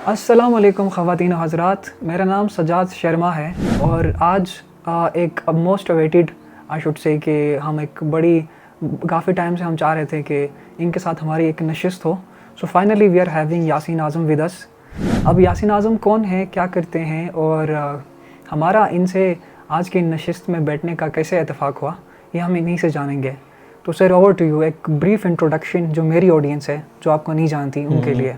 अस्सलाम वालेकुम ख़वातीन हज़रात, मेरा नाम सजाद शर्मा है और आज एक most awaited I should say कि हम एक बड़ी काफ़ी टाइम से हम चाह रहे थे कि इनके साथ हमारी एक नशिस्त हो। So finally we are having Yasin Azam with us. अब यासीन आज़म कौन है, क्या करते हैं और हमारा इनसे आज की नशिस्त में बैठने का कैसे इत्तेफाक हुआ, ये हम इन्हीं से जानेंगे। तो सर, ओवर टू यू, एक ब्रीफ इंट्रोडक्शन जो मेरी ऑडियंस है जो आपको नहीं जानती उनके लिए।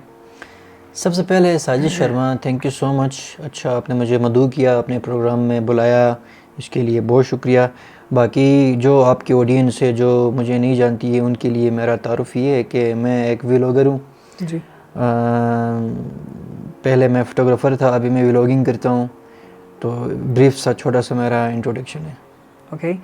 सबसे पहले Sajid Sharma, thank you so much. अच्छा, आपने मुझे मदऊ किया, अपने प्रोग्राम में बुलाया, इसके लिए बहुत शुक्रिया। बाकी जो आपकी ऑडियंस है जो मुझे नहीं जानती है, उनके लिए मेरा तारुफ ये है कि मैं एक व्लॉगर हूँ जी। पहले मैं फ़ोटोग्राफ़र था, अभी मैं व्लॉगिंग करता हूँ। तो ब्रीफ सा छोटा सा मेरा इंट्रोडक्शन है। ओके।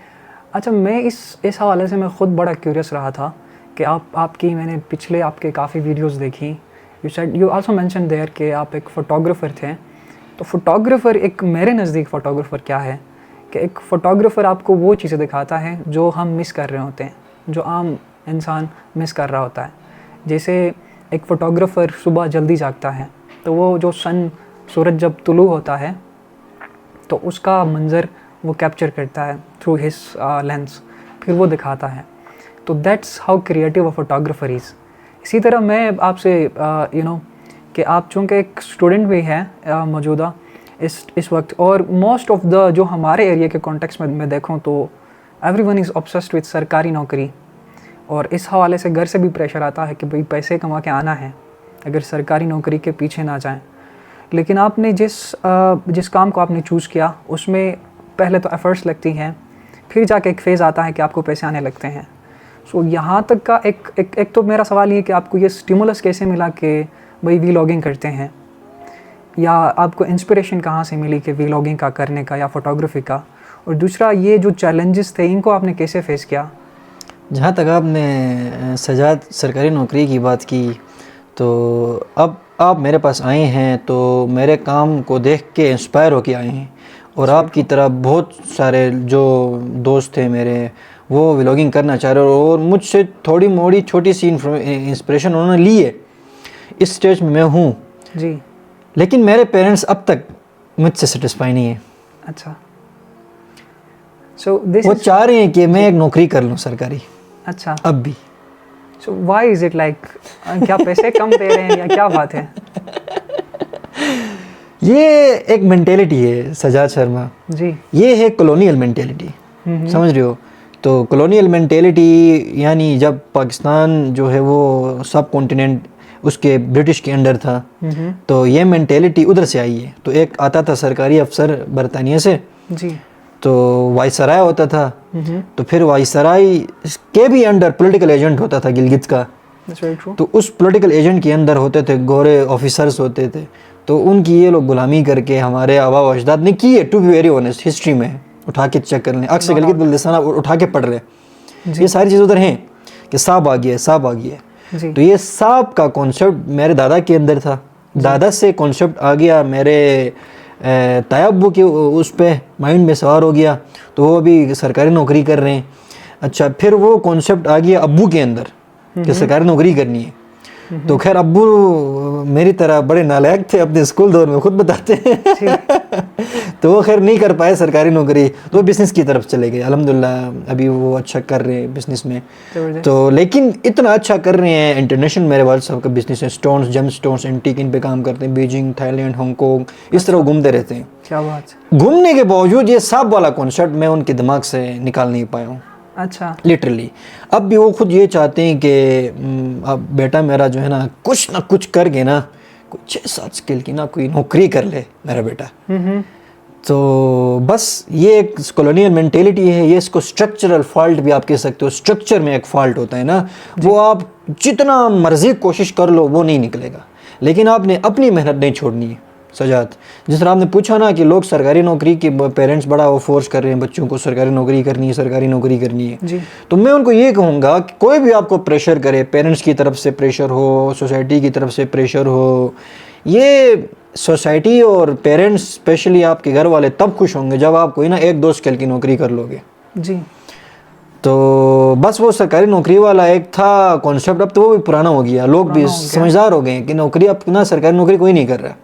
अच्छा, मैं इस हवाले से मैं ख़ुद बड़ा क्यूरियस रहा था कि आपकी मैंने पिछले आपके काफ़ी वीडियोस देखी। यू आल्सो मेंशन देयर कि आप एक फ़ोटोग्राफ़र थे। तो फ़ोटोग्राफ़र, एक मेरे नज़दीक फ़ोटोग्राफ़र क्या है कि एक फ़ोटोग्राफ़र आपको वो चीज़ें दिखाता है जो हम मिस कर रहे होते हैं, जो आम इंसान मिस कर रहा होता है। जैसे एक फ़ोटोग्राफ़र सुबह जल्दी जागता है तो वो जो सूरज जब तुलू होता है तो उसका मंज़र वो कैप्चर करता है थ्रू हिज लेंस, फिर वो दिखाता है। तो that's how creative a photographer is. इसी तरह मैं आपसे कि आप चूँकि एक स्टूडेंट भी हैं मौजूदा इस वक्त, और मोस्ट ऑफ द जो हमारे एरिया के कॉन्टेक्स्ट में मैं देखूँ तो एवरीवन इज़ ऑब्सेस्ड विद सरकारी नौकरी, और इस हवाले से घर से भी प्रेशर आता है कि भाई पैसे कमा के आना है, अगर सरकारी नौकरी के पीछे ना जाएं। लेकिन आपने जिस काम को आपने चूज़ किया उसमें पहले तो एफ़र्ट्स लगती हैं, फिर जाके एक फ़ेज़ आता है कि आपको पैसे आने लगते हैं। सो यहाँ तक का एक तो मेरा सवाल ये कि आपको ये स्टिमुलस कैसे मिला कि भाई व्लॉगिंग करते हैं, या आपको इंस्पिरेशन कहाँ से मिली कि व्लॉगिंग का करने का या फ़ोटोग्राफी का, और दूसरा ये जो चैलेंजेस थे इनको आपने कैसे फ़ेस किया। जहाँ तक आपने सजाद सरकारी नौकरी की बात की, तो अब आप मेरे पास आए हैं तो मेरे काम को देख के इंस्पायर होके आए हैं, और आपकी तरह बहुत सारे जो दोस्त थे मेरे, वो व्लॉगिंग करना चाह रहे हैं, और मुझसे थोड़ी मोड़ी छोटी सी इंस्पिरेशन उन्होंने ली है। इस स्टेज में मैं हूँ जी। लेकिन मेरे पेरेंट्स अब तक मुझसे सेटिस्फाई नहीं है। अच्छा। सो वो चाह रहे हैं कि मैं एक नौकरी कर लूँ सरकारी। अच्छा। अब भी। So why is it like, क्या पैसे कम दे रहे हैं या क्या बात है? ये एक मेंटेलिटी है सजाद शर्मा जी। ये है कॉलोनियल मेंटेलिटी, समझ रहे हो? तो कॉलोनियल मेंटेलिटी यानी जब पाकिस्तान जो है वो सब कॉन्टिनेंट उसके ब्रिटिश के अंडर था, तो ये मेंटेलिटी उधर से आई है। तो एक आता था सरकारी अफसर बरतानिया से, जी। तो वाइसराय होता था, तो फिर वाइसराय के भी अंडर पॉलिटिकल एजेंट होता था गिलगित का। That's very true. तो उस पॉलिटिकल एजेंट के अंदर होते थे गोरे ऑफिसर्स होते थे, तो उनकी ये लोग गुलामी करके हमारे आबा व अजदाद ने की है। To be very honest, history में उठा के चेक कर लें, अक्सर गिलगित बल्दिस्तान उठा के पढ़ लें, ये सारी चीज़ उधर हैं कि सांप आ गया है, सांप आ गया है। तो ये सांप का कॉन्सेप्ट मेरे दादा के अंदर था, दादा से कॉन्सेप्ट आ गया मेरे तायाब्बू के उस पे माइंड में सवार हो गया, तो वो अभी सरकारी नौकरी कर रहे हैं। अच्छा, फिर वो कॉन्सेप्ट आ गया अब्बू के अंदर कि सरकारी नौकरी करनी है। तो खैर अब्बू मेरी तरह बड़े नालायक थे अपने स्कूल दौर में, खुद बताते हैं। तो वो खैर नहीं कर पाए सरकारी नौकरी, तो वो बिज़नेस की तरफ चले गए। अल्हम्दुलिल्लाह अभी वो अच्छा कर रहे हैं बिज़नेस में। तो लेकिन इतना अच्छा कर रहे हैं, इंटरनेशनल मेरे वाले साहब का बिज़नेस है, स्टोन्स, जेम स्टोन्स, एंटीक, इन पे काम करते हैं, बीजिंग, थाईलैंड, हांगकॉन्ग, इस तरह घूमते रहते हैं। क्या बात है। घूमने के बावजूद ये सांप वाला कॉन्सेप्ट मैं उनके दिमाग से निकाल नहीं पाया हूँ। अच्छा। लिटरली अब भी वो खुद ये चाहते हैं कि अब बेटा मेरा जो है ना कुछ करके ना कुछ 6-7 स्किल की ना कोई नौकरी कर ले मेरा बेटा। तो बस ये एक कॉलोनियल मेंटेलिटी है, ये इसको स्ट्रक्चरल फॉल्ट भी आप कह सकते हो। स्ट्रक्चर में एक फॉल्ट होता है ना, वो आप जितना मर्जी कोशिश कर लो वो नहीं निकलेगा, लेकिन आपने अपनी मेहनत नहीं छोड़नी है। सजाद, जिस तरह आपने पूछा ना कि लोग सरकारी नौकरी के पेरेंट्स बड़ा वो फोर्स कर रहे हैं बच्चों को, सरकारी नौकरी करनी है, सरकारी नौकरी करनी है जी। तो मैं उनको ये कहूँगा कि कोई भी आपको प्रेशर करे, पेरेंट्स की तरफ से प्रेशर हो, सोसाइटी की तरफ से प्रेशर हो, ये सोसाइटी और पेरेंट्स स्पेशली आपके घर वाले तब खुश होंगे जब आप कोई ना 1-2 स्किल की नौकरी कर लोगे। जी। तो बस वो सरकारी नौकरी वाला एक था कॉन्सेप्ट, अब तो वो भी पुराना हो गया, लोग भी समझदार हो गए कि नौकरी अब ना सरकारी नौकरी कोई नहीं कर रहा।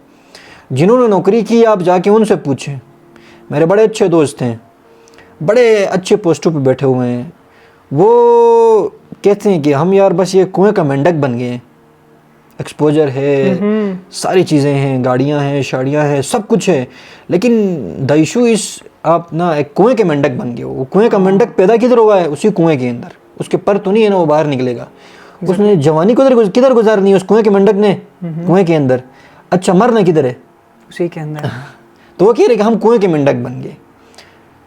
जिन्होंने नौकरी की आप जाके उनसे पूछें, मेरे बड़े अच्छे दोस्त हैं, बड़े अच्छे पोस्टों पे बैठे हुए हैं, वो कहते हैं कि हम यार बस ये कुएं का मेंढक बन गए हैं, एक्सपोजर है, सारी चीज़ें हैं, गाड़ियां हैं, शाड़ियां हैं, सब कुछ है, लेकिन द इशू इस आप ना एक कुएं के मेंढक बन गए हो। वो कुएं का मेंढक पैदा किधर हुआ है? उसी कुएं के अंदर, उसके पर तो नहीं है ना वो बाहर निकलेगा। उसने जवानी किधर गुजारनी है उस कुएं के मेंढक ने? कुएं के अंदर। अच्छा, मरना किधर है? उसी के अंदर। तो वो कह रहे कि हम कुएं के मेंढक बन गए।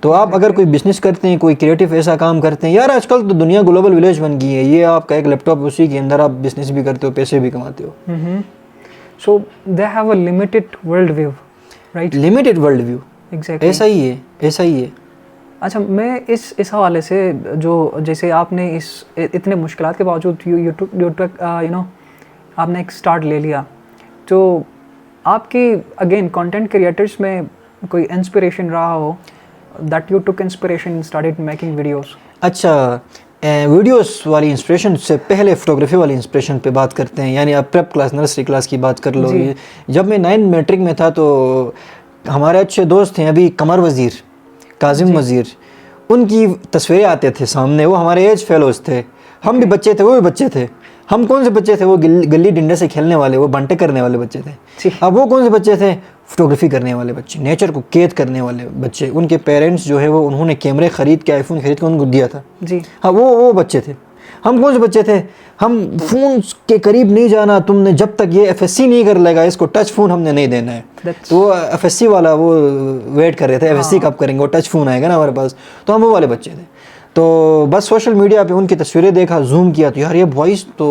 तो आप अगर कोई बिजनेस करते हैं, कोई क्रिएटिव ऐसा काम करते हैं, यार आजकल तो दुनिया ग्लोबल विलेज बन गई है, ये आपका एक लैपटॉप, उसी के अंदर आप बिजनेस भी करते हो, पैसे भी कमाते हो। So they have a limited world view, right? Limited world view, exactly ऐसा ही है, ऐसा ही है। अच्छा, मैं इस हवाले से, जो जैसे आपने इतने मुश्किलात के बावजूद यू नो आपने एक स्टार्ट ले लिया, तो आपकी अगेन कंटेंट क्रिएटर्स में कोई इंस्पिरेशन रहा हो that you took inspiration and started making videos? अच्छा, वीडियोस वाली इंस्पिरेशन से पहले फोटोग्राफी वाली इंस्पिरेशन पे बात करते हैं। यानी आप प्रेप क्लास, नर्सरी क्लास की बात कर लो। जब मैं 9 मैट्रिक में था तो हमारे अच्छे दोस्त हैं अभी कमर वज़ीर, काजिम वज़ीर, उनकी तस्वीरें आते थे सामने, वो हमारे एज फेलोज थे, हम भी बच्चे थे, वो भी बच्चे थे। हम कौन से बच्चे थे? वो गली डंडे से खेलने वाले, वो बांटे करने वाले बच्चे थे। अब वो कौन से बच्चे थे? फोटोग्राफी करने वाले बच्चे, नेचर को कैद करने वाले बच्चे। उनके पेरेंट्स जो है वो उन्होंने कैमरे खरीद के, आईफोन खरीद के उनको दिया था जी। हाँ, वो बच्चे थे। हम कौन से बच्चे थे? हम फ़ोन के करीब नहीं जाना, तुमने जब तक ये FSC नहीं कर लेगा, इसको टच फ़ोन हमने नहीं देना है। तो वो FSC वाला वो वेट कर रहे थे, FSC कब करेंगे, वो टच फ़ोन आएगा ना हमारे पास। तो हम वो वाले बच्चे थे। तो बस सोशल मीडिया पे उनकी तस्वीरें देखा, जूम किया, तो यार ये बॉयज़ तो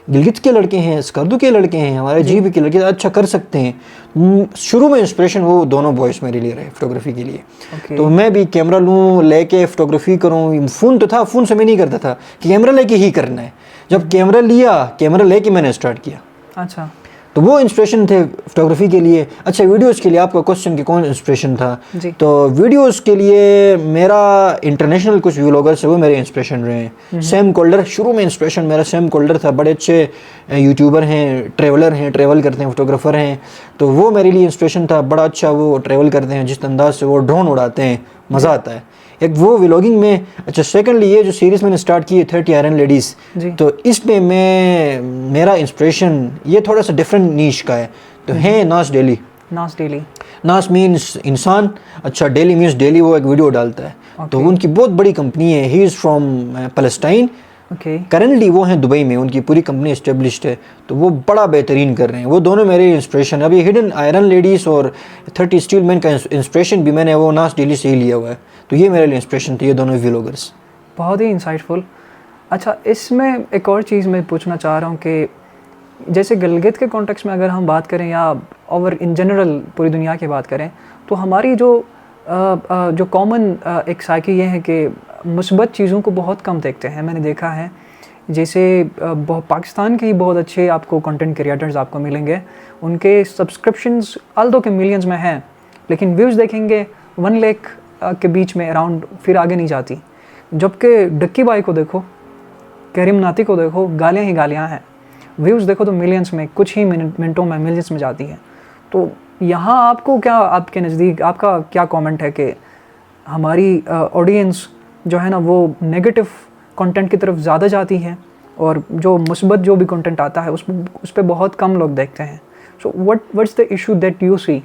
गिलगित के लड़के हैं, स्कर्दू के लड़के हैं, हमारे जीबी के लड़के अच्छा कर सकते हैं। शुरू में इंस्पिरेशन वो दोनों बॉयज़ मेरे लिए रहे फोटोग्राफी के लिए। तो मैं भी कैमरा लूँ, लेके फोटोग्राफी करूँ। फ़ोन तो था, फ़ोन से मैं नहीं करता था कि कैमरा लेके ही करना है। जब कैमरा लिया, कैमरा लेके मैंने स्टार्ट किया। अच्छा, तो वो इंस्पिरेशन थे फोटोग्राफी के लिए। अच्छा, वीडियोस के लिए आपका क्वेश्चन कि कौन इंस्पिरेशन था, तो वीडियोस के लिए मेरा इंटरनेशनल कुछ व्लॉगर्स है वो मेरे इंस्पिरेशन रहे हैं। सैम कोल्डर, शुरू में इंस्पिरेशन मेरा सैम कोल्डर था। बड़े अच्छे यूट्यूबर हैं, ट्रेवलर हैं, ट्रेवल करते हैं, फोटोग्राफर हैं, तो वो मेरे लिए इंस्पिरेशन था। बड़ा अच्छा वो ट्रेवल करते हैं, जिस अंदाज से वो ड्रोन उड़ाते हैं, मज़ा आता है एक वो व्लॉगिंग में। अच्छा, सेकंडली ये जो सीरीज़ मैंने स्टार्ट की है 30 आयरन लेडीज़, तो इसमें मेरा इंस्पिरेशन ये थोड़ा सा डिफरेंट नीश का है। तो है नास डेली। नास मीन्स इंसान, अच्छा डेली मीन्स डेली वो एक वीडियो डालता है। तो उनकी बहुत बड़ी कंपनी है, he is from Palestine. Currently वो हैं दुबई में, उनकी पूरी कंपनी इस्टेब्लिश्ड है, तो वो बड़ा बेहतरीन कर रहे हैं। वो दोनों मेरे इंस्पिरेशन। अभी हिडन आयरन लेडीज़ और 30 स्टील मैन का इंस्पिरेशन भी मैंने वो नास डेली से ही लिया हुआ है। तो ये मेरे लिए इंस्पिरेशन थे, ये दोनों व्लॉगर्स। बहुत ही इंसाइटफुल। अच्छा, इसमें एक और चीज़ मैं पूछना चाह रहा हूँ कि जैसे गिलगित के कॉन्टेक्स्ट में अगर हम बात करें या ओवर इन जनरल पूरी दुनिया की बात करें, तो हमारी जो कॉमन एक साइकी ये है कि मुस्बत चीज़ों को बहुत कम देखते हैं। मैंने देखा है, जैसे पाकिस्तान के ही बहुत अच्छे आपको कंटेंट क्रिएटर्स आपको मिलेंगे, उनके सब्सक्रिप्शंस अल्दो के मिलियंस में हैं, लेकिन व्यूज़ देखेंगे 1 लाख के बीच में अराउंड, फिर आगे नहीं जाती। जबकि डक्की बाई को देखो, करीम नाती को देखो, गालियाँ ही गालियाँ हैं, व्यूज़ देखो तो मिलियंस में, कुछ ही मिनटों में मिलियंस में जाती हैं। तो यहाँ आपको क्या, आपके नज़दीक आपका क्या कमेंट है कि हमारी ऑडियंस जो है ना वो नेगेटिव कंटेंट की तरफ ज़्यादा जाती है और जो मुस्बत जो भी कंटेंट आता है उस पर बहुत कम लोग देखते हैं। So what's the issue that you see?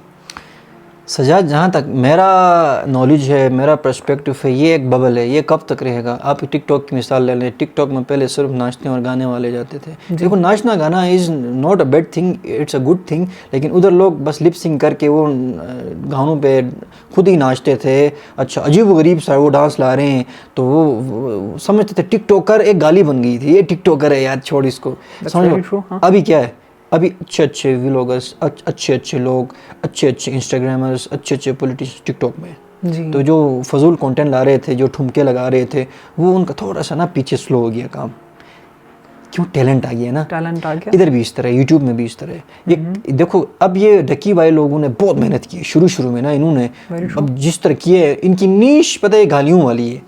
Sajjad, जहाँ तक मेरा नॉलेज है, मेरा पर्सपेक्टिव है, ये एक बबल है, ये कब तक रहेगा? आप टिकटॉक की मिसाल ले लें। टिकटॉक में पहले सिर्फ नाचने और गाने वाले जाते थे। देखो, नाचना गाना is not a bad thing, it's a good thing, लेकिन उधर लोग बस लिप सिंग करके वो गानों पे खुद ही नाचते थे। अच्छा, अजीब गरीब सा वो डांस ला रहे हैं, तो वो समझते थे टिकटॉकर एक गाली बन गई थी, ये टिकटॉकर है यार, छोड़ इसको। समझो अभी क्या है, अभी अच्छे अच्छे व्लॉगर्स, अच्छे अच्छे लोग, अच्छे अच्छे इंस्टाग्रामर्स, अच्छे अच्छे पॉलिटिशियंस टिकटॉक में जी। तो जो फजूल कंटेंट ला रहे थे, जो ठुमके लगा रहे थे, वो उनका थोड़ा सा ना पीछे स्लो हो गया काम। क्यों? टैलेंट आ गया ना, टैलेंट आ गया। इधर भी इस तरह, यूट्यूब में भी इस तरह। ये देखो, अब ये डक्की भाई लोगों ने बहुत मेहनत की है शुरू में ना, इन्होंने अब जिस तरह की है, इनकी नीश पता है गालियों वाली है,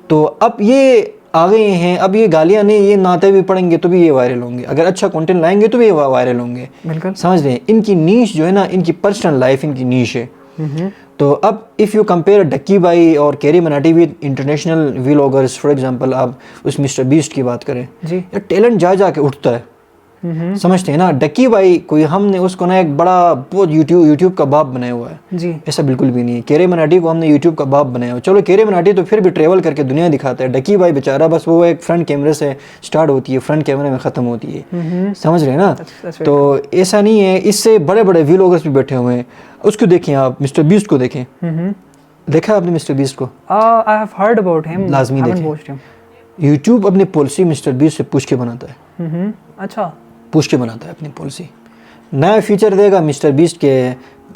तो अब ये आ गए हैं, अब ये गालियाँ नहीं, ये नाते भी पढ़ेंगे तो भी ये वायरल होंगे, अगर अच्छा कंटेंट लाएंगे तो भी ये वायरल होंगे। बिल्कुल। समझ रहे हैं, इनकी नीश जो है ना, इनकी पर्सनल लाइफ इनकी नीश है। तो अब इफ़ यू कंपेयर डक्की भाई और carry मनाटी with international vloggers, for example आप उस मिस्टर बीस्ट की बात करें, जी। यार टैलेंट जा के उठता है। समझते हैं ना, डक्की भाई कोई हमने उसको ना एक बड़ा बहुत यूट्यूब का बाप बनाया हुआ है, जी। ऐसा बिल्कुल भी नहीं है। केरे मनाटी को हमने यूट्यूब का बाप बनाया हुआ। चलो केरे मनाटी तो फिर भी ट्रेवल करके दुनिया दिखाता है, डक्की भाई बेचारा बस वो एक फ्रंट कैमरे से स्टार्ट होती है, फ्रंट कैमरे में ख़त्म होती है। समझ रहे हैं ना। तो ऐसा नहीं है, इससे बड़े बड़े व्लॉगर्स भी बैठे हुए हैं। उसको देखें आप, मिस्टर बीस्ट को देखें। देखा आपने मिस्टर बीस्ट को? I have heard about him, लाजमी देखें। यूट्यूब अपनी पॉलिसी मिस्टर बीस्ट से पूछ के बनाता है। अच्छा, पूछ के बनाता है अपनी पॉलिसी। नया फीचर देगा मिस्टर बीस्ट के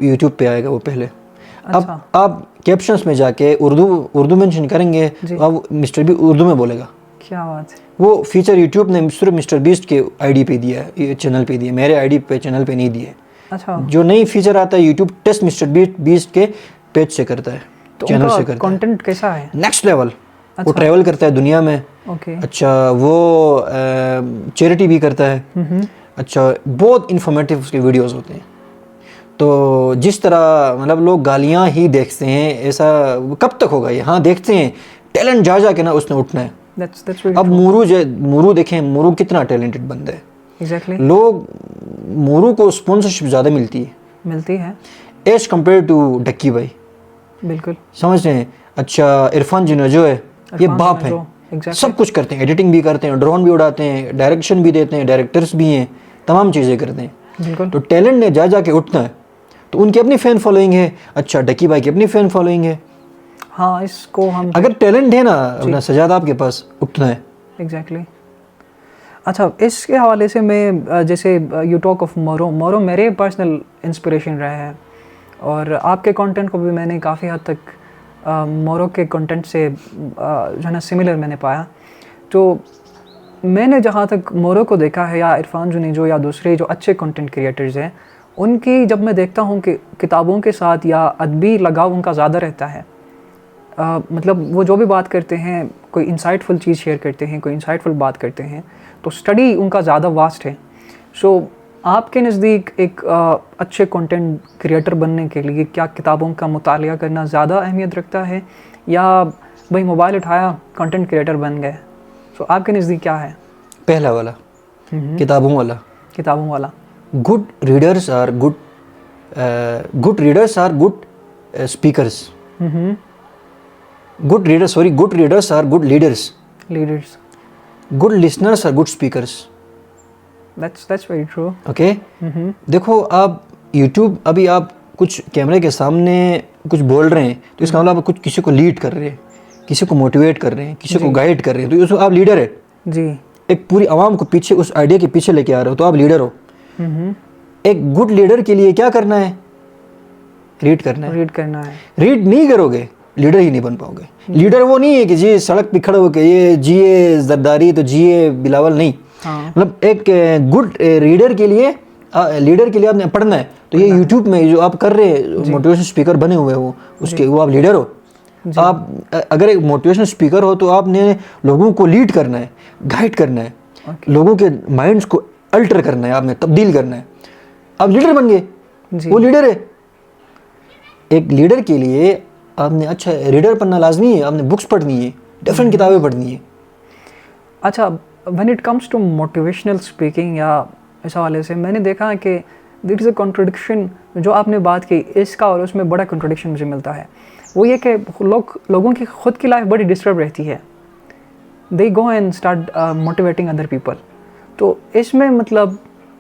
यूट्यूब पे आएगा वो पहले। अच्छा। अब आप कैप्शंस में जाके उर्दू मेंशन करेंगे तो अब मिस्टर बीस्ट उर्दू में बोलेगा। क्या बात है। वो फीचर यूट्यूब ने सिर्फ मिस्टर बीस्ट के आईडी पे दिया है, चैनल पे दिया, मेरे आईडी पे चैनल पे नहीं दिए। अच्छा। जो नई फीचर आता है यूट्यूब टेस्ट मिस्टर बीस्ट के पेज से करता है, तो चैनल से करता है। कंटेंट कैसा है? Next level. वो ट्रैवल करता है दुनिया में। ओके। अच्छा, वो चैरिटी भी करता है। अच्छा, बहुत इन्फॉर्मेटिव उसके वीडियोस होते हैं। तो जिस तरह मतलब लोग गालियाँ ही देखते हैं, ऐसा कब तक होगा ये? हाँ देखते हैं, टैलेंट जा के ना उसने उठना है। अब मूरू देखें, मूरू कितना टैलेंटेड बंदा है। एग्जैक्टली। लोग मूरू को स्पॉन्सरशिप ज़्यादा मिलती है एज कम्पेयर टू डक्की भाई। बिल्कुल। समझ रहे हैं। अच्छा, इरफान जिनोजो है, ये बाप है। सब कुछ करते हैं, एडिटिंग भी करते हैं, ड्रोन भी उड़ाते हैं, डायरेक्शन भी देते हैं, डायरेक्टर्स भी हैं, तमाम चीज़ें करते हैं। बिल्कुल। तो टैलेंट ने जा के उठना है। तो उनकी अपनी फ़ैन फॉलोइंग है। अच्छा, डक्की भाई की अपनी फ़ैन फॉलोइंग है। हाँ, इसको हम अगर टैलेंट है ना अपना सजाद आपके पास, उठना है। एग्जैक्टली। अच्छा, इसके हवाले से मैं जैसे यू टॉक ऑफ मोरो मेरे पर्सनल इंस्पिरेशन रहा है, और आपके कंटेंट को भी मैंने काफ़ी हद तक मोरो के कंटेंट से जो है ना सिमिलर मैंने पाया। तो मैंने जहाँ तक मोरो को देखा है, या इरफान जुनेजो या दूसरे जो अच्छे कंटेंट क्रिएटर्स हैं, उनकी जब मैं देखता हूँ कि किताबों के साथ या अदबी लगाव उनका ज़्यादा रहता है। मतलब वो जो भी बात करते हैं, कोई इंसाइटफुल चीज़ शेयर करते हैं, कोई इंसाइटफुल बात करते हैं, तो स्टडी उनका ज़्यादा वास्ट है। सो आपके नज़दीक एक अच्छे कंटेंट क्रिएटर बनने के लिए क्या किताबों का मुतालिया करना ज़्यादा अहमियत रखता है, या भाई मोबाइल उठाया कंटेंट क्रिएटर बन गए? सो आपके नज़दीक क्या है? पहला वाला, किताबों वाला। Good readers are good speakers. Good readers are good leaders. Good listeners are good speakers. That's very true. Okay. देखो आप यूट्यूब, अभी आप कुछ कैमरे के सामने कुछ बोल रहे हैं तो इसका मतलब आप कुछ किसी को लीड कर रहे हैं, किसी को मोटिवेट कर रहे हैं, किसी को गाइड कर रहे हैं, तो उसमें आप लीडर है जी। एक पूरी आवाम को पीछे उस आइडिया के पीछे लेके आ रहे हो, तो आप लीडर हो। एक गुड लीडर के लिए क्या करना है? रीड करना है। रीड नहीं करोगे, लीडर ही नहीं बन पाओगे। लीडर वो नहीं है कि जी सड़क पे खड़े होकर ये जिए जरदारी तो जिए बिलावल, नहीं। मतलब एक गुड लीडर के लिए आपने पढ़ना है। तो ये यूट्यूब में जो आप कर रहे हैं, मोटिवेशन स्पीकर बने हुए हो, उसके वो आप लीडर हो। आप अगर एक मोटिवेशनल स्पीकर हो तो आपने लोगों को लीड करना है, गाइड करना है, लोगों के माइंड्स को अल्टर करना है, आपने तब्दील करना है। आप लीडर बन गए, वो लीडर है। एक लीडर के लिए आपने अच्छा रीडर बनना लाजमी है, आपने बुक्स पढ़नी है, डिफरेंट किताबें पढ़नी है। अच्छा, when it comes to motivational speaking या इस हवाले से मैंने देखा है कि देयर इज़ अ कॉन्ट्रडिक्शन। जो आपने बात की इसका और उसमें बड़ा कॉन्ट्रडिक्शन मुझे मिलता है। वो ये कि लोगों की खुद की लाइफ बड़ी डिस्टर्ब रहती है, they go and start motivating other people. तो इसमें मतलब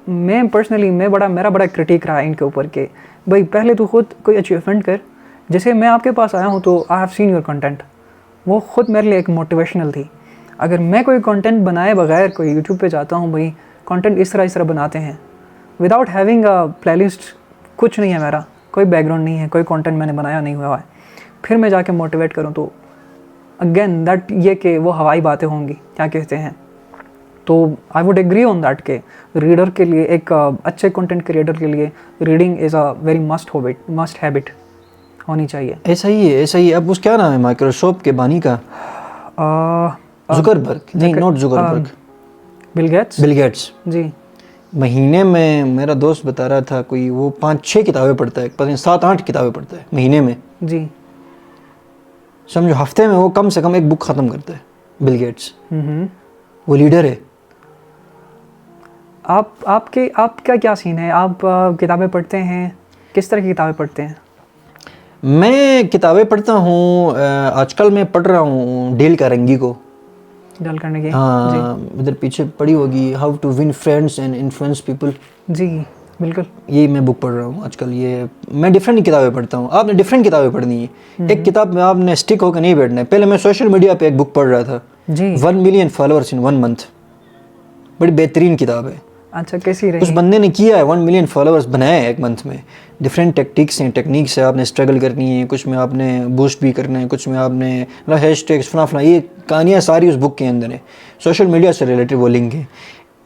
मैं पर्सनली मेरा बड़ा क्रिटिक रहा है इनके ऊपर कि भाई पहले तो खुद कोई अचीवमेंट कर। जैसे मैं आपके पास आया हूँ तो I have seen your content, वो खुद मेरे लिए एक मोटिवेशनल थी। अगर मैं कोई कंटेंट बनाए बगैर कोई यूट्यूब पे जाता हूँ, भाई कंटेंट इस तरह बनाते हैं विदाउट हैविंग अ प्लेलिस्ट, कुछ नहीं है मेरा, कोई बैकग्राउंड नहीं है, कोई कंटेंट मैंने बनाया नहीं हुआ है, फिर मैं जाके मोटिवेट करूँ तो अगेन दैट ये कि वो हवाई बातें होंगी, क्या कहते हैं। तो I would agree on that के रीडर के लिए, एक अच्छे कंटेंट क्रिएटर के लिए reading is a very must habit होनी चाहिए। ऐसा ही है। अब उस क्या नाम है माइक्रोसॉफ्ट के बानी का? जुकरबर्ग नहीं, not Zuckerberg, Bill Gates. Bill Gates. जी महीने में मेरा दोस्त बता रहा था कोई वो 5-6 किताबें पढ़ता है, पता नहीं 7-8 किताबें पढ़ता है महीने में। जी। समझो हफ्ते में वो कम से कम एक बुक ख़त्म करता है बिल गेट्स। वो लीडर है। आपका क्या सीन है? आप किताबें पढ़ते हैं? किस तरह की किताबें पढ़ते हैं? मैं किताबें पढ़ता हूँ, आजकल मैं पढ़ रहा हूँ डेल कार्नेगी को। डल करने की। हाँ, इधर पीछे पढ़ी होगी, how to win friends and influence people. जी बिल्कुल। ये मैं बुक पढ़ रहा हूँ आजकल। ये मैं डिफरेंट किताबें पढ़ता हूँ, आपने डिफरेंट किताबें पढ़नी है। एक किताब में आपने स्टिक होकर नहीं बैठना है। पहले मैं सोशल मीडिया पे एक बुक पढ़ रहा था, जी 1 मिलियन फॉलोअर्स इन 1 मंथ। बड़ी बेहतरीन किताब है। अच्छा, कैसी उस रही? बंदे ने किया है, 1 मिलियन फॉलोअर्स बनाए हैं 1 मंथ में। डिफरेंट टेक्टिक्स हैं, टेक्निक्स से आपने स्ट्रगल करनी है, कुछ में आपने बूस्ट भी करना है, कुछ में आपने मतलब हैशटैग्स फला, ये कहानियाँ सारी उस बुक के अंदर है। सोशल मीडिया से रिलेटेड वो लिंक है।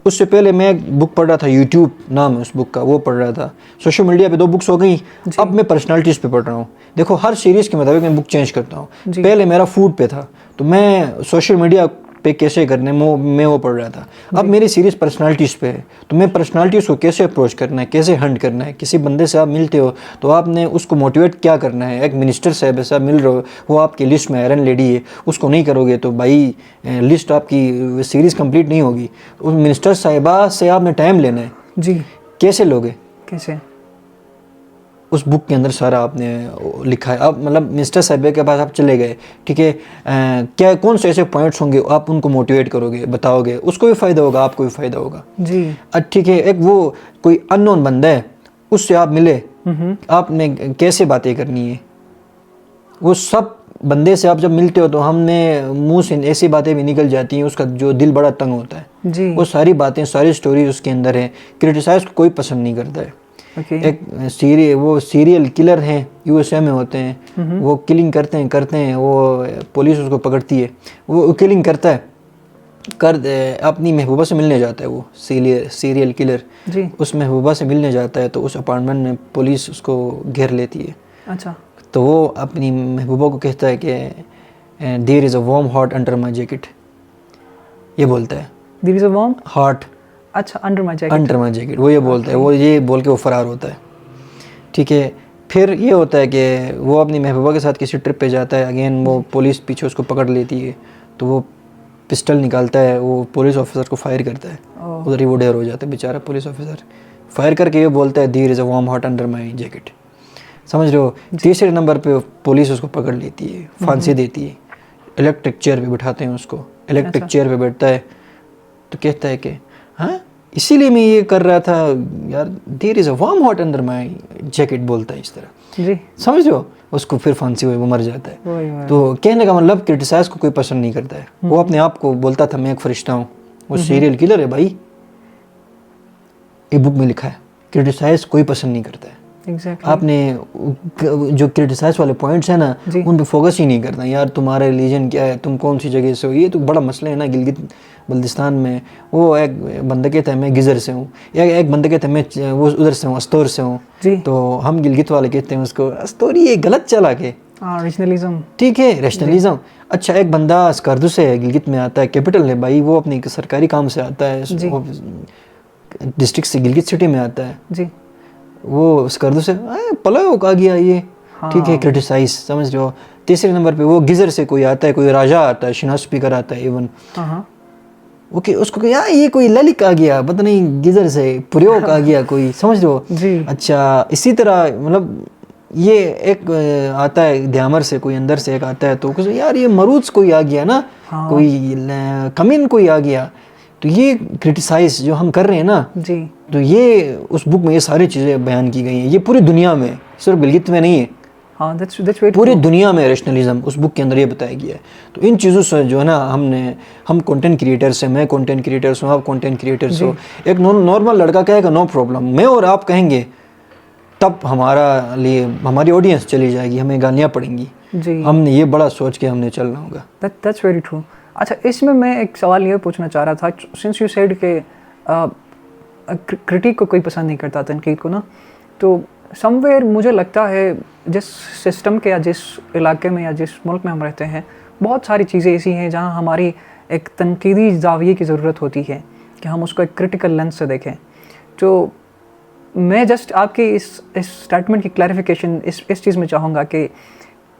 उससे पहले मैं एक बुक पढ़ रहा था, यूट्यूब नाम है उस बुक का, वो पढ़ रहा था। सोशल मीडिया पे 2 बुक्स हो गई। अब मैं पर्सनालिटीज़ पे पढ़ रहा हूँ। देखो हर सीरीज़ के मुताबिक मैं बुक चेंज करता हूँ। पहले मेरा फूड पे था, तो मैं सोशल मीडिया पे कैसे करने मैं वो पढ़ रहा था। अब मेरी सीरीज़ पर्सनालिटीज़ पे है, तो मैं पर्सनालिटीज़ को कैसे अप्रोच करना है, कैसे हंट करना है। किसी बंदे से आप मिलते हो तो आपने उसको मोटिवेट क्या करना है। एक मिनिस्टर साहब से आप मिल रहे हो, वो आपकी लिस्ट में आयरन लेडी है, उसको नहीं करोगे तो भाई लिस्ट आपकी सीरीज़ कंप्लीट नहीं होगी। उस मिनिस्टर साहिबा से आपने टाइम लेना है। जी कैसे लोगे? कैसे? उस बुक के अंदर सारा आपने लिखा है। अब मतलब मिस्टर साहिबे के पास आप चले गए, ठीक है, क्या कौन से ऐसे पॉइंट्स होंगे आप उनको मोटिवेट करोगे, बताओगे, उसको भी फ़ायदा होगा, आपको भी फ़ायदा होगा। जी ठीक है, एक वो कोई अननोन बंदा है, उससे आप मिले, आपने कैसे बातें करनी है। वो सब बंदे से आप जब मिलते हो तो हमने मुंह से ऐसी बातें भी निकल जाती हैं, उसका जो दिल बड़ा तंग होता है। जी वो सारी बातें, सारी स्टोरी उसके अंदर है। क्रिटिसाइज को कोई पसंद नहीं करता है। ओके। एक सीरियल किलर हैं, यूएसए में होते हैं। वो किलिंग करते हैं, वो पुलिस उसको पकड़ती है, वो किलिंग करता है, अपनी महबूबा से मिलने जाता है। वो सीरियल किलर जी उस महबूबा से मिलने जाता है, तो उस अपार्टमेंट में पुलिस उसको घेर लेती है। अच्छा। तो वो अपनी महबूबा को कहता है कि there is a warm heart under my jacket. ये बोलता है, there is a warm heart अच्छा under my jacket. Under my jacket, वो ये बोलता है। वो ये बोल के वो फरार होता है। ठीक है, फिर ये होता है कि वो अपनी महबूबा के साथ किसी ट्रिप पे जाता है। अगेन वो पुलिस पीछे उसको पकड़ लेती है, तो वो पिस्टल निकालता है, वो पुलिस ऑफिसर को फायर करता है। उधर ही वो ढेर हो जाता है बेचारा पुलिस ऑफिसर। फायर करके ये बोलता है there is a warm heart under my jacket. समझ रहे हो? तीसरे नंबर पे पुलिस उसको पकड़ लेती है, फांसी देती है। इलेक्ट्रिक चेयर पे बिठाते हैं उसको। इलेक्ट्रिक चेयर पे बैठता है तो कहता है कि हाँ, इसीलिए मैं ये कर रहा था यार, there is a warm heart under my jacket, बोलता है इस तरह। जी समझ रहे हो? उसको फिर फांसी हुई, वो मर जाता है। वही तो कहने का मतलब क्रिटिसाइज को कोई पसंद नहीं करता है। वो अपने आप को बोलता था मैं एक फरिश्ता हूँ। वो सीरियल किलर है भाई, ये बुक में लिखा है। क्रिटिसाइज कोई पसंद नहीं करता है। एग्जैक्टली। आपने जो क्रिटिसाइज वाले पॉइंट्स हैं ना, उन पे फोकस ही नहीं करना। यार तुम्हारा रिलीजन क्या है, तुम कौन सी जगह से हो, ये तो बड़ा मसला है ना। गिलगित बल्तिस्तान में वो एक बंदा कहता है मैं गिजर से हूँ, या एक बंदा कहता है मैं वो उधर से हूँ, अस्तौर से हूँ। जी तो हम गिलगित वाले कहते हैं उसको अस्तौरी, ये गलत चला के। रीजनलिज्म। ठीक है, रैशनलिज्म। अच्छा, एक बंदा स्कर्दू से है, गिलगित में आता है, कैपिटल है भाई, वो अपनी सरकारी काम से आता है, डिस्ट्रिक्ट से गिलगित सिटी में आता है। जी वो स्कर्दू से पलाओ का गया ये। ठीक है, क्रिटिसाइज। समझ रहे हो? तीसरे नंबर पे वो गिजर से कोई आता है, कोई राजा आता है, शिनाज स्पीकर आता है इवन। ओके, उसको यार ये कोई ललित आ गया, पता नहीं गिजर से प्रयोग आ गया कोई। समझ रहे हो? जी। अच्छा, इसी तरह मतलब ये एक आता है ध्यामर से, कोई अंदर से एक आता है, तो यार ये मरूज कोई आ गया ना, कोई कमीन कोई आ गया। तो ये क्रिटिसाइज जो हम कर रहे हैं ना जी, तो ये उस बुक में ये सारी चीज़ें बयान की गई हैं। ये पूरी दुनिया में, सिर्फ गिलगित में नहीं है, हाँ that's very पूरी दुनिया में रैशनलिज्म उस बुक के अंदर ये बताया गया है। तो इन चीज़ों से जो है ना, हम कंटेंट क्रिएटर्स हैं, मैं कंटेंट क्रिएटर्स हूँ, आप कंटेंट क्रिएटर्स हो। एक नॉर्मल लड़का कहेगा नो प्रॉब्लम, मैं और आप कहेंगे तब हमारी ऑडियंस चली जाएगी, हमें गालियाँ पड़ेंगी। जी, हमने ये बड़ा सोच के हमने चलना होगा। that's very true। अच्छा, इसमें मैं एक सवाल ये पूछना चाह रहा था, सिंस यू सेड के क्रिटिक को कोई पसंद नहीं करता, तनकीद को ना, तो समवेयर मुझे लगता है जिस सिस्टम के या जिस इलाके में या जिस मुल्क में हम रहते हैं बहुत सारी चीज़ें ऐसी हैं जहाँ हमारी एक तनकीदी ज़ाविये की ज़रूरत होती है कि हम उसको एक क्रिटिकल लेंस से देखें। जो मैं जस्ट आपके इस स्टेटमेंट की क्लैरिफिकेशन इस चीज़ में चाहूँगा कि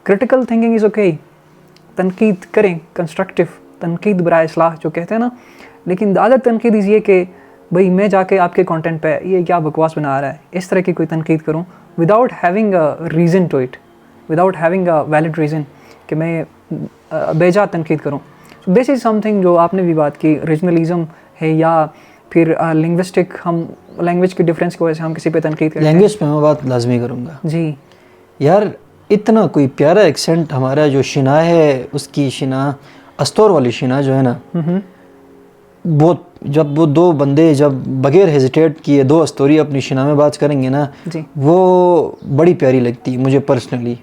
क्रिटिकल थिंकिंग इज़ ओके, तनकीद करें, कंस्ट्रक्टिव तनकीद बराए इस्लाह जो कहते हैं ना, लेकिन ज़्यादा तनकीद ये कि भाई मैं जाके आपके कंटेंट पे ये क्या बकवास बना रहा है, इस तरह की कोई तनकीद करूं without having a reason to it, without having a valid reason कि मैं बेजा तनकीद करूं। सो दिस इज़ समथिंग जो आपने भी बात की, रीजनलिज़म है या फिर लिंग्विस्टिक, हम लैंग्वेज की डिफरेंस की वजह से हम किसी पे तनकीद करते हैं। लैंग्वेज पे मैं बात लाजमी करूँगा जी यार, इतना कोई प्यारा एक्सेंट हमारा जो शिना है, उसकी शिना अस्तौर वाली शिना जो है ना, बहुत, जब वो दो बंदे जब बगैर हेजिटेट किए दो अस्तूरी अपनी शिना में बात करेंगे ना, जी वो बड़ी प्यारी लगती है मुझे पर्सनली।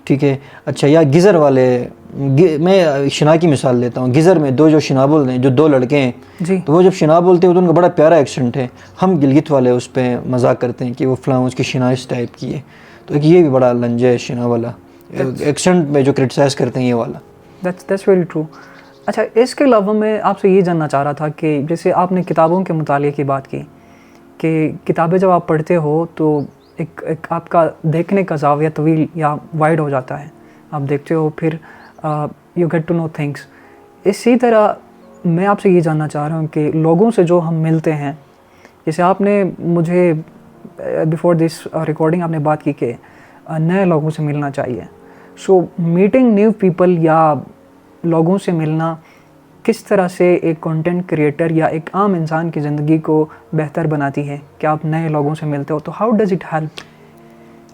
ठीक है, अच्छा, या गिज़र वाले, मैं शिना की मिसाल लेता हूँ। गिज़र में दो जो शिना बोल रहे हैं, जो दो लड़के हैं, जी तो वो जब शिना बोलते हैं तो उनका बड़ा प्यारा एक्सेंट है। हम गिलगित वाले उस पर मजाक करते हैं कि वो फ़लाँ उसकी शिना इस टाइप की है, तो एक ये भी बड़ा लंजा है शिना वाला एक्सेंट में जो क्रिटिसाइज़ करते हैं ये वाला। That's very true. अच्छा, इसके अलावा मैं आपसे ये जानना चाह रहा था कि जैसे आपने किताबों के मुताले की बात की कि किताबें जब आप पढ़ते हो तो एक आपका देखने का ज़ाविया तवील या वाइड हो जाता है, आप देखते हो, फिर you get to know things. इसी तरह मैं आपसे ये जानना चाह रहा हूँ कि लोगों से जो हम मिलते हैं, जैसे आपने मुझे बिफोर दिस रिकॉर्डिंग आपने बात की कि नए लोगों से मिलना चाहिए। सो मीटिंग न्यू पीपल या लोगों से मिलना किस तरह से एक कंटेंट क्रिएटर या एक आम इंसान की ज़िंदगी को बेहतर बनाती है कि आप नए लोगों से मिलते हो, तो हाउ डज़ इट हेल्प?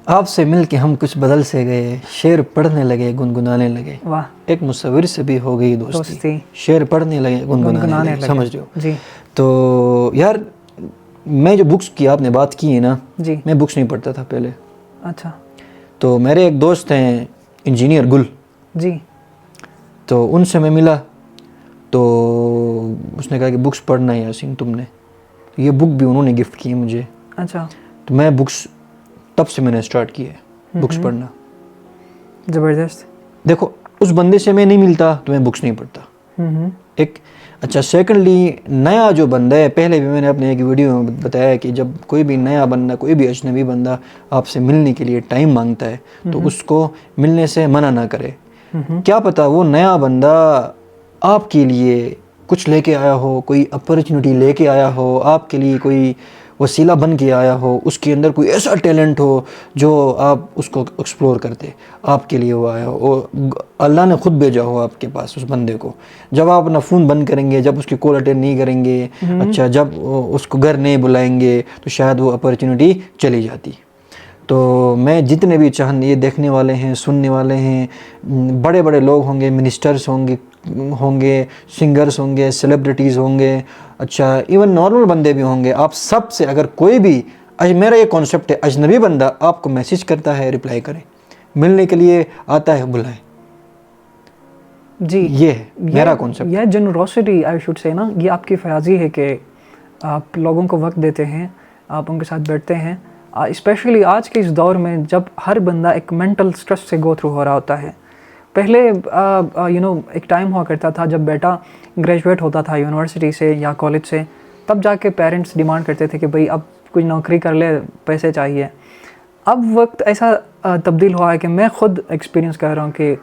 आपसे मिल के हम कुछ बदल से गए, शेर पढ़ने लगे, गुनगुनाने लगे। वाह, एक मुसव्विर से भी हो गई दोस्ती, शेर पढ़ने लगे, गुनगुनाने लगे, समझ रहे हो? जी तो यार, मैं जो बुक्स की आपने बात की है ना, जी। मैं बुक्स नहीं पढ़ता था पहले। अच्छा तो मेरे एक दोस्त हैं इंजीनियर गुल, जी तो उनसे मैं मिला, तो उसने कहा कि बुक्स पढ़ना है यासीन तुमने। तो ये बुक भी उन्होंने गिफ्ट की है मुझे। अच्छा, तो मैं बुक्स, तब से मैंने स्टार्ट किया है बुक्स पढ़ना। ज़बरदस्त। देखो, उस बंदे से मैं नहीं मिलता तो मैं बुक्स नहीं पढ़ता, एक। अच्छा, सेकंडली, नया जो बंदा है, पहले भी मैंने अपने एक वीडियो में बताया कि जब कोई भी नया बंदा, कोई भी अजनबी बंदा आपसे मिलने के लिए टाइम मांगता है तो उसको मिलने से मना ना करे। क्या पता वो नया बंदा आपके लिए कुछ लेके आया हो, कोई अपॉर्चुनिटी लेके आया हो, आपके लिए कोई वसीला बन के आया हो, उसके अंदर कोई ऐसा टैलेंट हो जो आप उसको एक्सप्लोर करते, आपके लिए वो आया हो, अल्लाह ने खुद भेजा हो आपके पास उस बंदे को। जब आप अपना फ़ोन बंद करेंगे, जब उसकी कॉल अटेंड नहीं करेंगे, अच्छा, जब उसको घर नहीं बुलाएंगे, तो शायद वो अपॉर्चुनिटी चली जाती। तो मैं जितने भी ये देखने वाले हैं, सुनने वाले हैं, बड़े बड़े लोग होंगे, मिनिस्टर्स होंगे, सिंगर्स होंगे, सेलिब्रिटीज़ होंगे, अच्छा, इवन नॉर्मल बंदे भी होंगे, आप सब से अगर कोई भी, मेरा ये कॉन्सेप्ट है, अजनबी बंदा आपको मैसेज करता है, रिप्लाई करें, मिलने के लिए आता है, बुलाएं। जी, ये है मेरा कॉन्सेप्ट। यह जनरोसिटी आई शुड से ना, ये आपकी फयाजी है कि आप लोगों को वक्त देते हैं, आप उनके साथ बैठते हैं, स्पेशली आज के इस दौर में जब हर बंदा एक मेंटल स्ट्रेस से गो थ्रू हो रहा होता है। पहले एक टाइम हुआ करता था जब बेटा ग्रेजुएट होता था यूनिवर्सिटी से या कॉलेज से, तब जाके पेरेंट्स डिमांड करते थे कि भाई अब कोई नौकरी कर ले, पैसे चाहिए। अब वक्त ऐसा तब्दील हुआ है कि मैं खुद एक्सपीरियंस कर रहा हूँ कि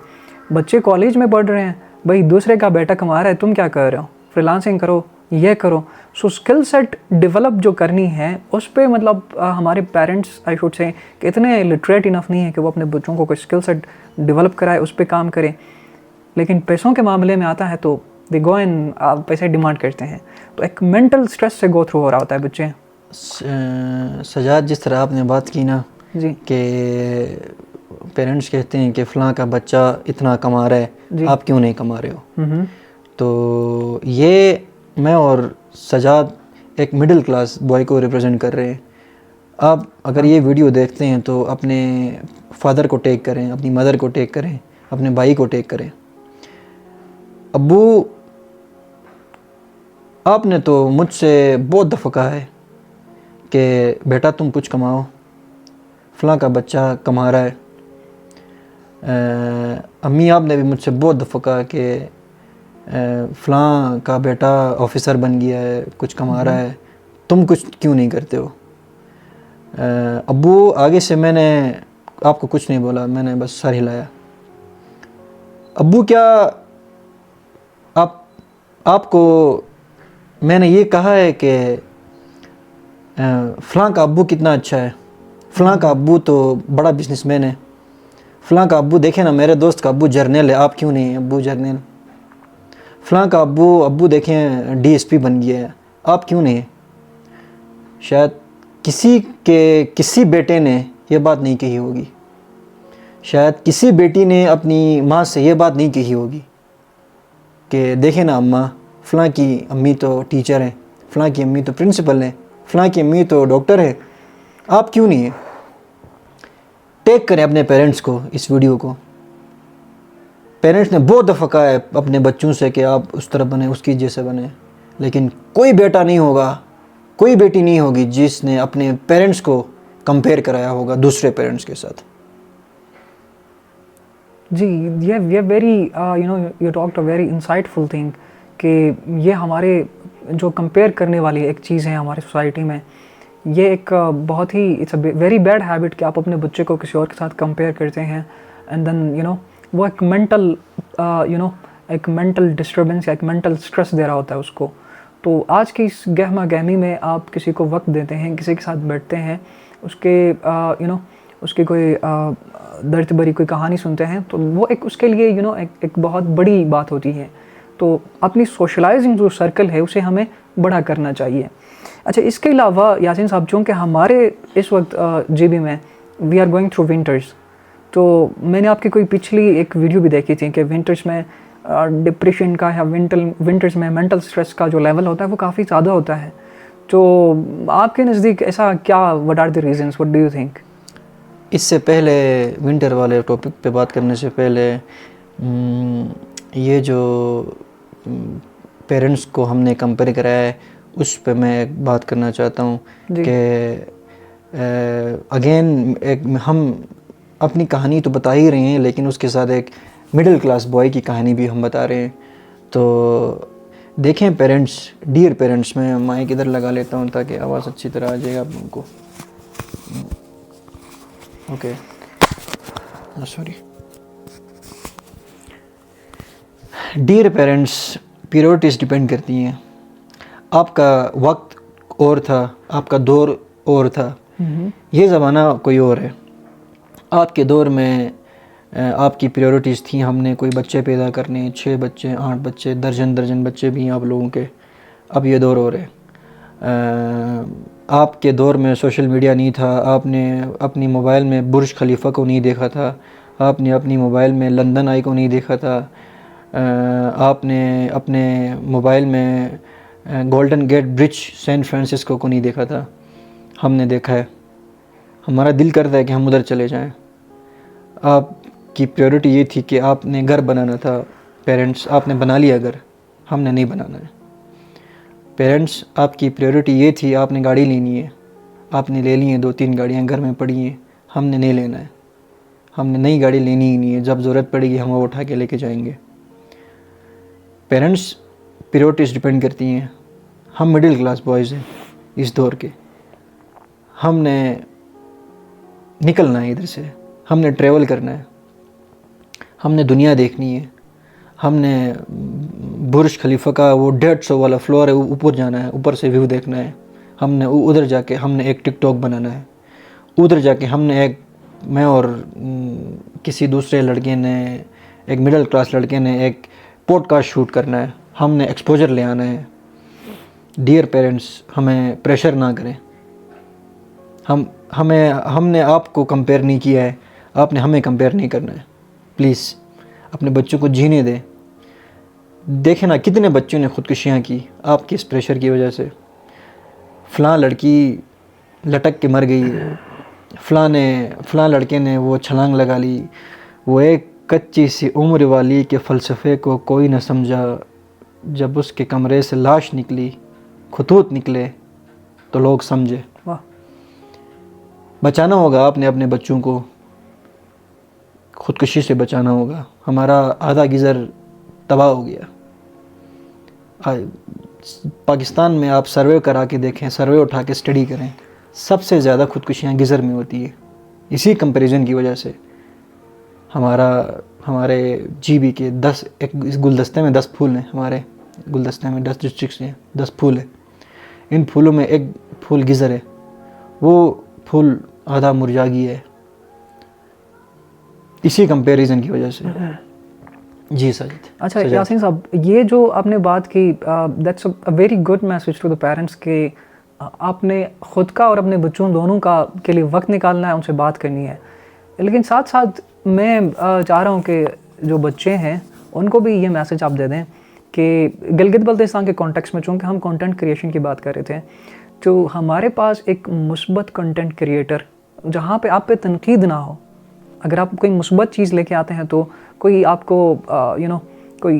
बच्चे कॉलेज में पढ़ रहे हैं, भाई दूसरे का बेटा कमा रहा है, तुम क्या कर रहे हो, फ्रीलांसिंग करो, ये करो। सो स्किल सेट डेवलप जो करनी है उस पे मतलब हमारे पेरेंट्स आई शुड से कि इतने लिटरेट इनफ नहीं है कि वो अपने बच्चों को कोई स्किल सेट डेवलप कराए, उस पे काम करें। लेकिन पैसों के मामले में आता है तो दे गो एंड पैसे डिमांड करते हैं, तो एक मेंटल स्ट्रेस से गो थ्रू हो रहा होता है बच्चे। सजाद, जिस तरह आपने बात की ना जी कि पेरेंट्स कहते हैं कि फ़लाँ का बच्चा इतना कमा रहा है, आप क्यों नहीं कमा रहे हो, तो ये मैं और सजाद एक मिडिल क्लास बॉय को रिप्रेजेंट कर रहे हैं। आप अगर ये वीडियो देखते हैं तो अपने फादर को टेक करें, अपनी मदर को टेक करें, अपने भाई को टेक करें। अब्बू, आपने तो मुझसे बहुत दफ़ा कहा है कि बेटा तुम कुछ कमाओ, फ़लाँ का बच्चा कमा रहा है, अम्मी आपने भी मुझसे बहुत दफ़ा कहा कि फ़लाँ का बेटा ऑफिसर बन गया है, कुछ कमा रहा है, तुम कुछ क्यों नहीं करते हो। अब्बू आगे से मैंने आपको कुछ नहीं बोला, मैंने बस सर हिलाया। अब्बू क्या आपको मैंने ये कहा है कि फ़लाँ का अब्बू कितना अच्छा है, फ़लाँ का अब्बू तो बड़ा बिजनेसमैन है, फ़लाँ का अब्बू देखें ना, मेरे दोस्त का अब्बू जर्नल है, आप क्यों नहीं हैं अब्बू जर्नल। फ़लाँ का अब्बू देखें डीएसपी बन गया है, आप क्यों नहीं हैं। शायद किसी बेटे ने यह बात नहीं कही होगी, शायद किसी बेटी ने अपनी माँ से ये बात नहीं कही होगी कि देखें ना अम्मा, फ़लाँ की अम्मी तो टीचर हैं, फ़लाँ की अम्मी तो प्रिंसिपल हैं, फ़लाँ की अम्मी तो डॉक्टर है, आप क्यों नहीं हैं। टैग करें अपने पेरेंट्स को इस वीडियो को। पेरेंट्स ने बहुत दफ़ा कहा है अपने बच्चों से कि आप उस तरह बने, उसकी जैसे बने, लेकिन कोई बेटा नहीं होगा, कोई बेटी नहीं होगी जिसने अपने पेरेंट्स को कंपेयर कराया होगा दूसरे पेरेंट्स के साथ। जी, ये very you talked a very insightful thing कि ये हमारे जो कंपेयर करने वाली एक चीज़ है हमारे सोसाइटी में, ये एक बहुत ही it's a very bad habit कि आप अपने बच्चे को किसी और के साथ कंपेयर करते हैं एंड देन वो एक मेंटल डिस्टर्बेंस या एक मेंटल स्ट्रेस दे रहा होता है उसको। तो आज की इस गहमा गहमी में आप किसी को वक्त देते हैं, किसी के साथ बैठते हैं, उसके उसकी कोई दर्द भरी कोई कहानी सुनते हैं, तो वो एक उसके लिए एक बहुत बड़ी बात होती है। तो अपनी सोशलाइजिंग जो सर्कल है उसे हमें बड़ा करना चाहिए। अच्छा, इसके अलावा यासीन साहब, चूँकि हमारे इस वक्त जीबी में we are going through winters, तो मैंने आपकी कोई पिछली एक वीडियो भी देखी थी कि विंटर्स में डिप्रेशन का या विंटर्स में मेंटल स्ट्रेस का जो लेवल होता है वो काफ़ी ज़्यादा होता है। तो आपके नज़दीक ऐसा क्या, what are the reasons, what do you think. इससे पहले विंटर वाले टॉपिक पे बात करने से पहले ये जो पेरेंट्स को हमने कंपेयर कराया है उस पे मैं एक बात करना चाहता हूँ कि अगेन हम अपनी कहानी तो बता ही रहे हैं, लेकिन उसके साथ एक मिडिल क्लास बॉय की कहानी भी हम बता रहे हैं। तो देखें पेरेंट्स, डियर पेरेंट्स, मैं माइक इधर लगा लेता हूँ ताकि आवाज़ अच्छी तरह आ जाएगा आप लोगों को। Okay, sorry. Dear parents, priorities depend करती हैं। आपका वक्त और था, आपका दौर और था, ये ज़माना कोई और है। आपके दौर में आपकी प्रायोरिटीज़ थी, हमने कोई बच्चे पैदा करने, 6 बच्चे, 8 बच्चे, दर्जन बच्चे भी हैं आप लोगों के। अब ये दौर और है। आपके दौर में सोशल मीडिया नहीं था, आपने अपनी मोबाइल में बुर्ज खलीफा को नहीं देखा था, आपने अपनी मोबाइल में लंदन आई को नहीं देखा था, आपने अपने मोबाइल में Golden Gate Bridge San Francisco को नहीं देखा था। हमने देखा है, हमारा दिल करता है कि हम उधर चले जाएं। आपकी प्रायोरिटी ये थी कि आपने घर बनाना था। पेरेंट्स, आपने बना लिया घर, हमने नहीं बनाना है। पेरेंट्स, आपकी प्रायोरिटी ये थी, आपने गाड़ी लेनी है, आपने ले ली है, 2-3 गाड़ियाँ घर में पड़ी हैं, हमने नहीं लेना है। हमने नई गाड़ी लेनी ही नहीं है, जब ज़रूरत पड़ेगी हम वो उठा के लेके जाएंगे। पेरेंट्स, प्रायोरिटीज़ डिपेंड करती हैं। हम मिडिल क्लास बॉयज़ हैं इस दौर के, हमने निकलना है इधर से, हमने ट्रैवल करना है, हमने दुनिया देखनी है, हमने बुर्ज खलीफा का वो 150 वाला फ्लोर है ऊपर जाना है, ऊपर से व्यू देखना है। हमने उधर जाके हमने एक टिकटॉक बनाना है, उधर जाके हमने एक, मैं और किसी दूसरे लड़के ने, एक मिडिल क्लास लड़के ने एक पॉडकास्ट शूट करना है, हमने एक्सपोजर ले आना है। डियर पेरेंट्स, हमें प्रेशर ना करें। हमने आपको कंपेयर नहीं किया है, आपने हमें कंपेयर नहीं करना है। प्लीज़ अपने बच्चों को जीने दें। देखें ना कितने बच्चों ने ख़ुदकुशियाँ की आपकी इस प्रेशर की वजह से। फ़लाँ लड़की लटक के मर गई, फ़लाँ लड़के ने वो छलांग लगा ली, वो एक कच्ची सी उम्र वाली के फ़लसफ़े को कोई न समझा, जब उसके कमरे से लाश निकली, खतूत निकले तो लोग समझे। वाह, बचाना होगा आपने अपने बच्चों को। ख़ुदकुशी से बचाना होगा। हमारा आधा गीज़र तबाह हो गया। पाकिस्तान में आप सर्वे करा के देखें, सर्वे उठा के स्टडी करें, सबसे ज़्यादा ख़ुदकुशियाँ गीज़र में होती है। इसी कंपैरिजन की वजह से हमारे जीबी के 10 एक इस गुलदस्ते में 10 फूल हैं, हमारे गुलदस्ते में 10 डिस्ट्रिक्ट्स हैं, 10 फूल है। इन फूलों में एक फूल गीज़र है, वो फूल आधा मुरझा गया है इसी कंपैरिजन की वजह से। जी साजिद। अच्छा यासीन साहब, ये जो आपने बात की, that's a very good message to the parents कि आपने ख़ुद का और अपने बच्चों दोनों का के लिए वक्त निकालना है, उनसे बात करनी है। लेकिन साथ साथ मैं चाह रहा हूँ कि जो बच्चे हैं उनको भी ये मैसेज आप दे दें कि गिलगित बल्तिस्तान के कॉन्टेक्स्ट में, चूँकि हम कंटेंट क्रिएशन की बात कर रहे थे, तो हमारे पास एक मुस्बत कंटेंट क्रिएटर जहाँ पे आप पे तनकीद ना हो, अगर आप कोई मुस्बत चीज़ लेके आते हैं तो कोई आपको कोई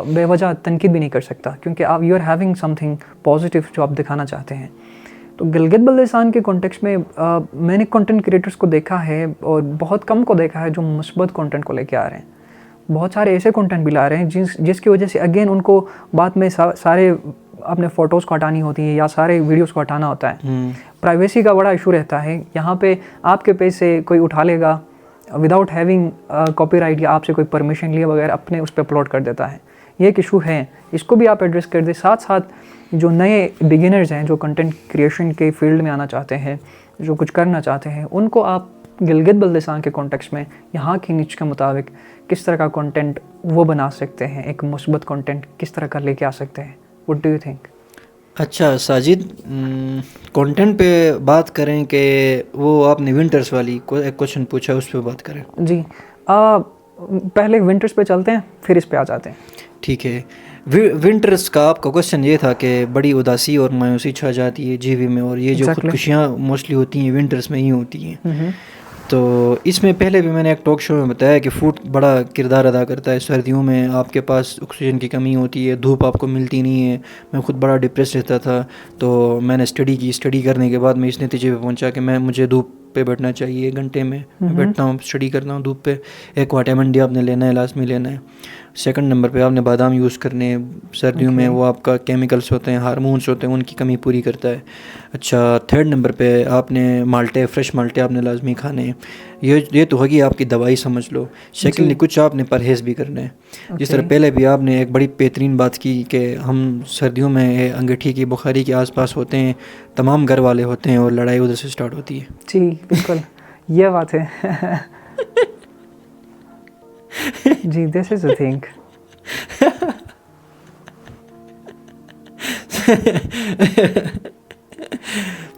बेवजह तनकीद भी नहीं कर सकता, क्योंकि आप you are having something positive जो आप दिखाना चाहते हैं। तो गिलगित बल्तिस्तान के कॉन्टेक्स्ट में मैंने कंटेंट क्रिएटर्स को देखा है और बहुत कम को देखा है जो मुस्बत कंटेंट को लेके आ रहे हैं। बहुत सारे ऐसे कंटेंट भी ला रहे हैं जिसकी वजह से अगेन उनको बाद में सारे अपने फ़ोटोज़ को हटानी होती है या सारे वीडियोस को हटाना होता है। प्राइवेसी का बड़ा इशू रहता है। यहाँ पे आपके पेज से कोई उठा लेगा विदाउट हैविंग कॉपीराइट या आपसे कोई परमिशन लिए बगैर अपने उस पर अपलोड कर देता है। ये एक इशू है, इसको भी आप एड्रेस कर दें। साथ साथ जो नए बिगिनर्स हैं जो कंटेंट क्रिएशन के फील्ड में आना चाहते हैं, जो कुछ करना चाहते हैं, उनको आप गिलगित बल्तिस्तान के कॉन्टेक्स्ट में यहाँ की निच के मुताबिक किस तरह का कंटेंट वो बना सकते हैं, एक मुस्बत कंटेंट किस तरह का लेके आ सकते हैं? What do you think? अच्छा साजिद, कंटेंट पे बात करें कि वो आपने विंटर्स वाली एक क्वेश्चन पूछा, उस पर बात करें। जी, पहले विंटर्स पे चलते हैं, फिर इस पे आ जाते हैं। ठीक है। विंटर्स का आपका क्वेश्चन ये था कि बड़ी उदासी और मायूसी छा जाती है जीवी में, और ये जो खुदकुशियाँ मोस्टली होती हैं विंटर्स में ही होती हैं। तो इसमें पहले भी मैंने एक टॉक शो में बताया कि फूड बड़ा किरदार अदा करता है। सर्दियों में आपके पास ऑक्सीजन की कमी होती है, धूप आपको मिलती नहीं है। मैं खुद बड़ा डिप्रेस रहता था, तो मैंने स्टडी करने के बाद मैं इस नतीजे पे पहुंचा कि मुझे धूप पे बैठना चाहिए। घंटे में मैं बैठता हूँ, स्टडी करता हूँ धूप पे। एक विटामिन डी आपने लेना है, लाजमी लेना है। सेकंड नंबर पे आपने बादाम यूज़ करने हैं सर्दियों में, वो आपका केमिकल्स होते हैं, हार्मोन्स होते हैं, उनकी कमी पूरी करता है। अच्छा, थर्ड नंबर पे आपने माल्टे, फ्रेश माल्टे आपने लाजमी खाने हैं। ये तो होगी आपकी दवाई समझ लो। सेकंडली कुछ आपने परहेज़ भी करना है। जिस तरह पहले भी आपने एक बड़ी बेहतरीन बात की कि हम सर्दियों में अंगीठी की, बुखारी के आसपास होते हैं, तमाम घर वाले होते हैं और लड़ाई उधर से स्टार्ट होती है। जी बिल्कुल, ये बात है। जी, दिस इज अ थिंग।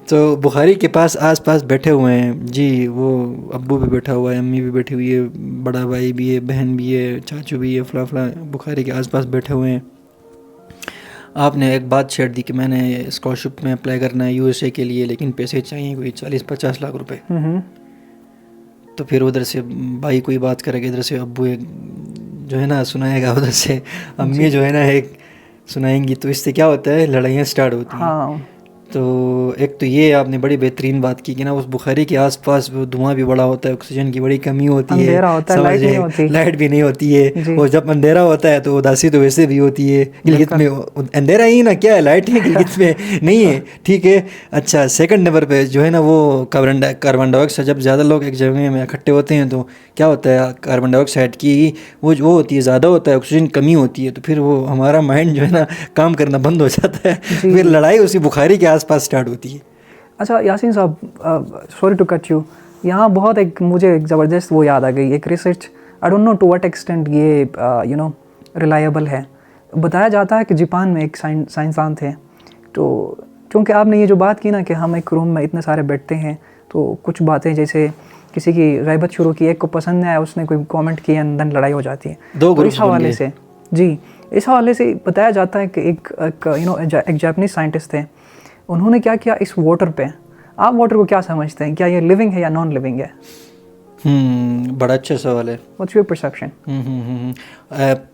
तो बुखारी के आसपास बैठे हुए हैं जी, वो अब्बू भी बैठा हुआ है, अम्मी भी बैठी हुई है, बड़ा भाई भी है, बहन भी है, चाचू भी है, फला बुखारी के आसपास बैठे हुए हैं। आपने एक बात छेड़ दी कि मैंने स्कॉलरशिप में अप्लाई करना है यूएसए के लिए, लेकिन पैसे चाहिए कोई 40-50 लाख रुपए। तो फिर उधर से भाई कोई बात करेगा, इधर से अब्बू एक जो है ना सुनाएगा, उधर से अम्मी जो है ना एक सुनाएंगी। तो इससे क्या होता है, लड़ाइयाँ स्टार्ट होती हैं। हाँ। तो एक तो ये आपने बड़ी बेहतरीन बात की कि ना उस बुखारी के आसपास वो धुआं भी बड़ा होता है, ऑक्सीजन की बड़ी कमी होती है, अंधेरा होता है, लाइट भी नहीं होती है। और जब अंधेरा होता है तो उदासी तो वैसे भी होती है। गिलगित में अंधेरा ही ना, क्या है, लाइट है गिलगित में नहीं है। ठीक है। अच्छा, सेकंड नंबर पे जो है ना वो कार्बन डाइऑक्साइड, जब ज़्यादा लोग एक जगह में इकट्ठे होते हैं तो क्या होता है, कार्बन डाइऑक्साइड की वो होती है, ज़्यादा होता है, ऑक्सीजन कमी होती है। तो फिर वो हमारा माइंड जो है ना काम करना बंद हो जाता है, फिर लड़ाई उसी बुखारी के आसपास स्टार्ट होती है। अच्छा यासीन साहब, सॉरी टू कट यू, यहाँ बहुत मुझे एक ज़बरदस्त वो याद आ गई, एक research, I don't know to what extent ये रिलायबल है। बताया जाता है कि जापान में एक साइंसदान थे, तो क्योंकि आपने ये जो बात की ना कि हम एक रूम में इतने सारे बैठते हैं, तो कुछ बातें जैसे किसी की गैबत शुरू की, एक को पसंद नहीं आया, उसने कोई कमेंट किया, अंदर लड़ाई हो जाती है। इस हवाले से इस हवाले से बताया जाता है कि एक जापानीज साइंटिस्ट थे, उन्होंने क्या किया इस वाटर पे। आप वाटर को क्या समझते हैं, क्या ये लिविंग है या नॉन लिविंग है? बड़ा अच्छा सवाल है। What's your perception?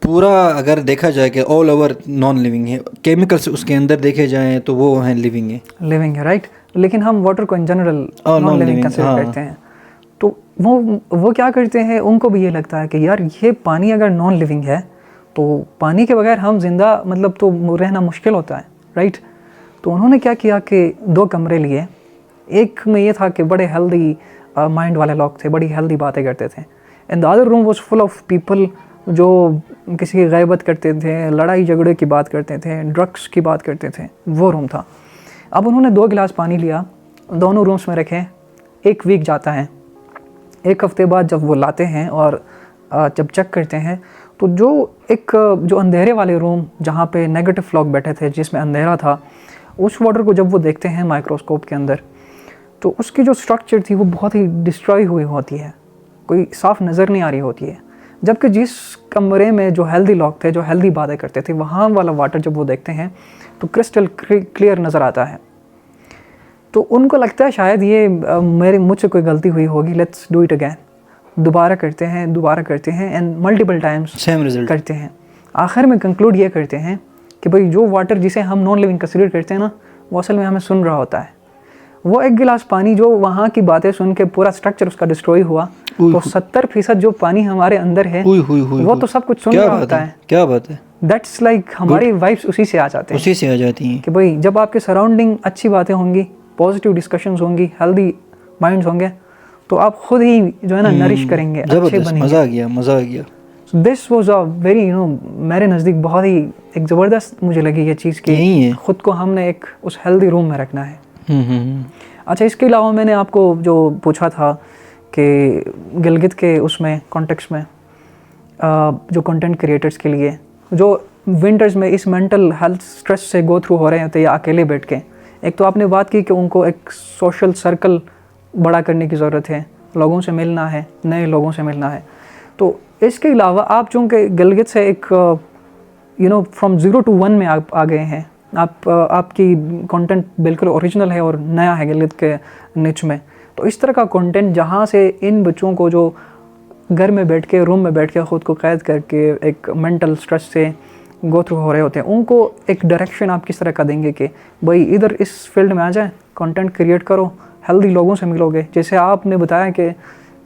पूरा अगर देखा जाए कि ऑल ओवर नॉन लिविंग है, केमिकल्स उसके अंदर देखे जाएं तो वो हैं लिविंग है, राइट। लेकिन हम वाटर को in general non living consider करते हैं। तो वो क्या करते हैं, उनको भी ये लगता है कि यार ये पानी अगर नॉन लिविंग है तो पानी के बगैर हम जिंदा मतलब तो रहना मुश्किल होता है, राइट। तो उन्होंने क्या किया कि 2 कमरे लिए। एक में ये था कि बड़े हेल्दी माइंड वाले लोग थे, बड़ी हेल्दी बातें करते थे, and the other room was full of people जो किसी की गैबत करते थे, लड़ाई झगड़े की बात करते थे, ड्रग्स की बात करते थे, वो रूम था। अब उन्होंने 2 गिलास पानी लिया, दोनों रूम्स में रखे। 1 वीक जाता है, 1 हफ्ते बाद जब वो लाते हैं और जब चेक करते हैं तो जो अंधेरे वाले रूम जहाँ पे नेगेटिव लोग बैठे थे, जिसमें अंधेरा था, उस वाटर को जब वो देखते हैं माइक्रोस्कोप के अंदर तो उसकी जो स्ट्रक्चर थी वो बहुत ही डिस्ट्रॉय हुई होती है, कोई साफ नज़र नहीं आ रही होती है। जबकि जिस कमरे में जो हेल्दी लोग थे, जो हेल्दी बातें करते थे, वहाँ वाला वाटर जब वो देखते हैं तो क्रिस्टल क्लियर नज़र आता है। तो उनको लगता है शायद ये मुझसे कोई गलती हुई होगी, लेट्स डू इट अगैन। दोबारा करते हैं and multiple times same result करते हैं। आखिर में कंक्लूड ये करते हैं कि भाई जो वाटर जिसे हम नॉन लिविंग कंसीडर करते हैं ना, वो असल में हमें सुन रहा होता है। वो 1 गिलास पानी जो वहाँ की बातें सुन के पूरा स्ट्रक्चर उसका डिस्ट्रॉय हुआ, तो 70% जो पानी हमारे अंदर है वो तो सब कुछ सुन रहा होता है। क्या बात है। दैट्स लाइक हमारी वाइब्स उसी से आ जाते हैं, उसी से आ जाती हैं कि भाई जब आपके सराउंडिंग अच्छी बातें होंगी, पॉजिटिव डिस्कशंस होंगी, हेल्दी माइंड्स होंगे, तो आप खुद ही जो है ना नरिश करेंगे, अच्छे बनेंगे। मज़ा आ गया। दिस वाज अ वेरी मेरे नज़दीक बहुत ही एक ज़बरदस्त मुझे लगी ये चीज़ कि खुद को हमने एक उस हेल्दी रूम में रखना है। अच्छा, इसके अलावा मैंने आपको जो पूछा था कि गिलगित के उसमें कॉन्टेक्स्ट में जो कंटेंट क्रिएटर्स के लिए जो विंटर्स में इस मेंटल हेल्थ स्ट्रेस से गो थ्रू हो रहे होते या अकेले बैठ के, एक तो आपने बात की कि उनको एक सोशल सर्कल बड़ा करने की ज़रूरत है, लोगों से मिलना है, नए लोगों से मिलना है। तो इसके अलावा आप चूँकि गिलगित से एक फ्रॉम 0 to 1 में आप आ गए हैं, आपकी कंटेंट बिल्कुल ओरिजिनल है और नया है गिलगित के निच में, तो इस तरह का कंटेंट जहाँ से इन बच्चों को जो घर में बैठ के, रूम में बैठ के ख़ुद को कैद करके एक मेंटल स्ट्रेस से गो थ्रू हो रहे होते हैं, उनको एक डायरेक्शन आप किस तरह का देंगे कि भाई इधर इस फील्ड में आ जाए, कंटेंट क्रिएट करो, हेल्दी लोगों से मिलोगे। जैसे आपने बताया कि